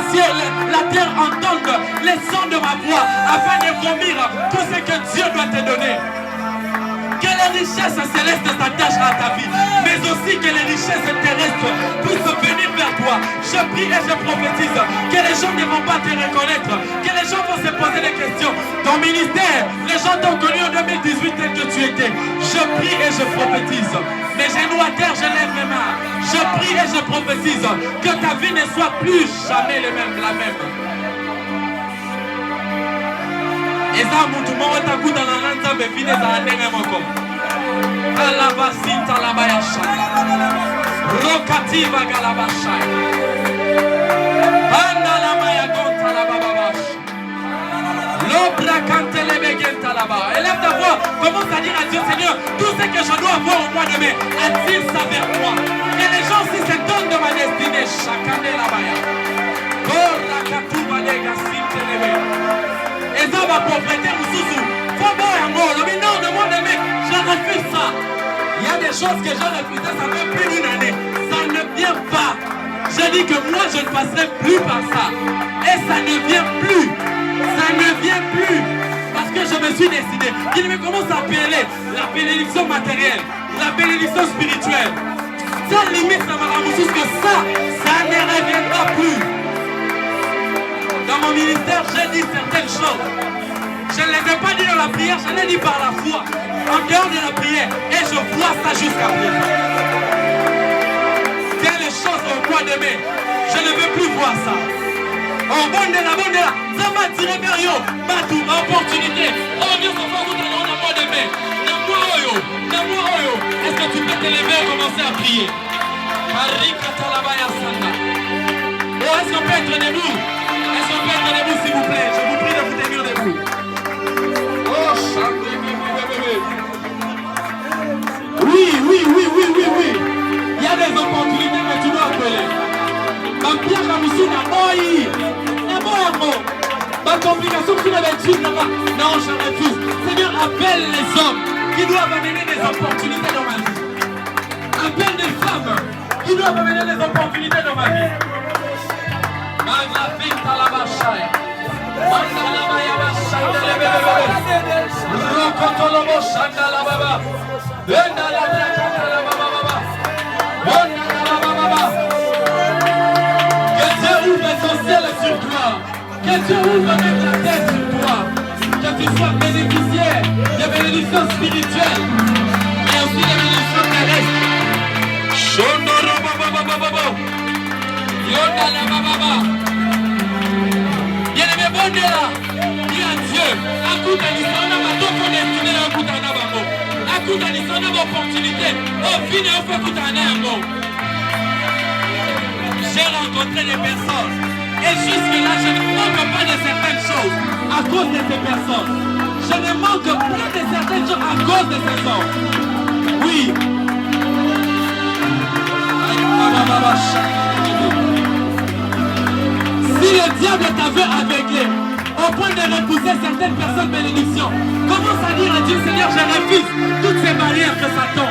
terre entende les sons de ma voix afin de vomir tout ce que Dieu doit te donner. Que les richesses célestes s'attachent à ta vie, mais aussi que les richesses terrestres puissent venir vers toi. Je prie et je prophétise que les gens ne vont pas te reconnaître, que les gens vont se poser des questions. Ton ministère, les gens t'ont connu en 2018 tel que tu étais. Je prie et je prophétise. Mes genoux à terre, je lève mes mains. Je prie et je prophétise que ta vie ne soit plus jamais la même. Eza mutu moko takuta na nzambe vine za ndenge moko. Alabasita labayasha. Rokativa galabasha. Banda la maya gonta la bababash. L'obra cante le begenta là-bas. Élève ta voix, commence à dire à Dieu, Seigneur, tout ce que je dois avoir au mois de mai, attire ça vers moi. Que les gens aussi se donnent de ma destinée chaque année là-bas. Borra katuba lega sinte lebe. Et ça va propriétaire ou sous-sous. Faut voir un mot. Le non, de moi, de mec, je refuse ça. Il y a des choses que je refuse. Ça fait plus d'une année. Ça ne vient pas. Je dis que moi, je ne passerai plus par ça. Et ça ne vient plus. Ça ne vient plus. Parce que je me suis décidé. Il me commence à appeler la bénédiction matérielle, la bénédiction spirituelle. Ça limite, ça m'a ramené que ça ne reviendra plus. Dans mon ministère, j'ai dit certaines choses. Je ne les ai pas dit dans la prière, je l'ai dit par la foi. En dehors de la prière. Et je vois ça jusqu'à présent. Telle chose au mois de mai. Je ne veux plus voir ça. Oh, bondela. Ça m'a tiré vers yo. Batou, opportunité. Oh, Dieu, ça va vous donner au mois de mai. Est-ce que tu peux te lever et commencer à prier? Oh, est-ce qu'on peut être debout? Est-ce qu'on peut être debout, s'il vous plaît? Je vous prie de vous tenir debout. Oh, chantez, oui. Il y a des opportunités que tu dois appeler. Ma pierre, la moussine, la complication que tu n'avais suivre là-bas. Non, je refuse. Seigneur, appelle les hommes qui doivent amener des opportunités dans ma vie. Appelle des femmes qui doivent amener des opportunités dans ma vie. Que Dieu ouvre son ciel sur toi. Que Dieu ouvre même la tête sur toi. Que tu sois bénéficiaire des bénédictions spirituelles et aussi des bénédictions terrestres. Bien-aimé, bon Dieu là, dis à Dieu, écoute à l'histoire, on a ma ton destiné, écoute à Nabango. Écoute à l'histoire, on a l'opportunité. Au fin, on fait écoute à Nabango. J'ai rencontré des personnes. Et jusque-là, je ne manque pas de certaines choses à cause de ces personnes. Je ne manque pas de certaines choses à cause de ces hommes. Oui. Si le diable t'avait aveuglé au point de repousser certaines personnes bénédictions, commence à dire à Dieu, Seigneur, je refuse toutes ces barrières que Satan.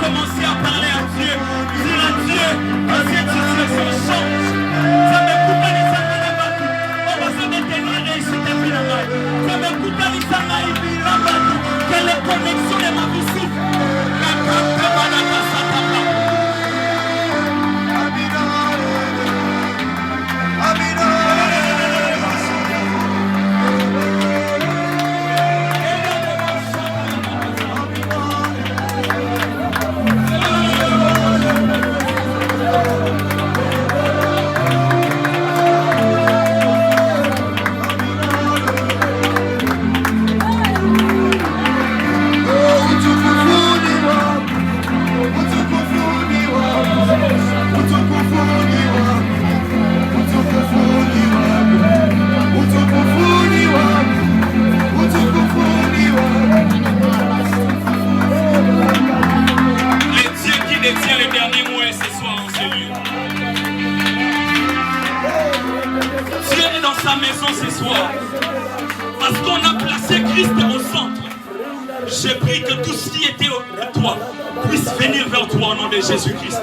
commencer à parler à Dieu. Dire à Dieu que cette situation change. Ça m'écoute les Sangalabatu. On va se détenir ici depuis la main. Ça m'écoute les Sangalabatu. Que les connexions de ma vie souffrent. La campagne de Satapa. Détient les derniers mots et ce soir en ce lieu. Dieu est dans sa maison ce soir. Parce qu'on a placé Christ au centre. J'ai pris que tout ce qui était de toi puisse venir vers toi au nom de Jésus-Christ.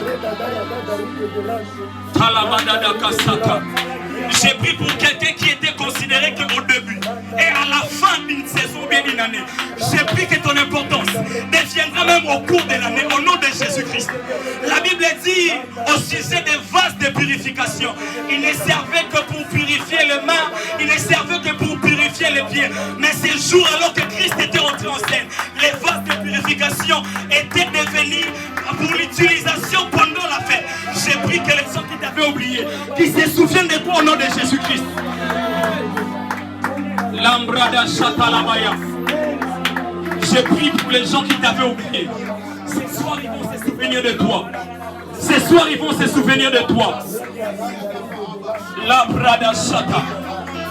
J'ai pris pour quelqu'un qui était considéré qu'au début et à la fin d'une saison, bien d'une année. J'ai pris que ton importance deviendra même au cours de l'année au nom de Jésus-Christ. La Bible dit au sujet des vases de purification, il ne servait que pour purifier les mains, il ne servait que pour purifier les pieds. Mais ces jours, alors que Christ était entré en scène, les vases de purification étaient devenus pour l'utilisation pendant la fête. J'ai pris que les gens qui t'avaient oublié, qui se souviennent de toi au nom de Jésus-Christ. Lambrada Chatalabaya. J'ai pris pour les gens qui t'avaient oublié. Ce soir, ils vont se souvenir de toi. Ce soir, ils vont se souvenir de toi. Lambrada Chata.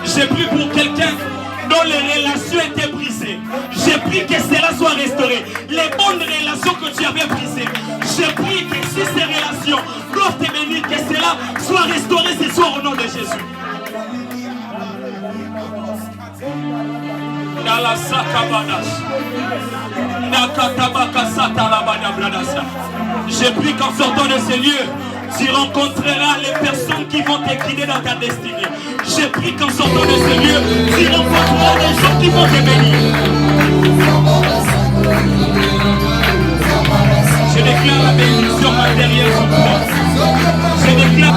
J'ai pris pour quelqu'un dont les relations étaient brisées. J'ai pris que cela soit restauré. Les bonnes relations que tu avais brisées. J'ai pris que si ces relations doivent te bénir, que cela soit restauré ce soir au nom de Jésus. J'ai pris qu'en sortant de ces lieux, tu rencontreras les personnes qui vont te guider dans ta destinée. J'ai pris qu'en sortant de ces lieux, tu rencontreras des gens qui vont te bénir. Je déclare la bénédiction matérielle sur toi. Je déclare.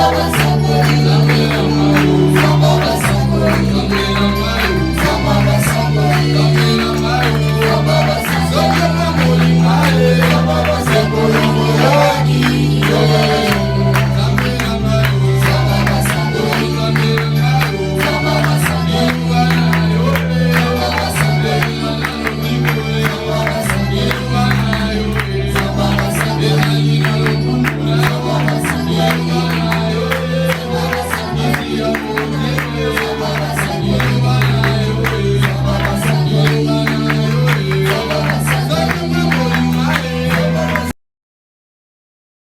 Baba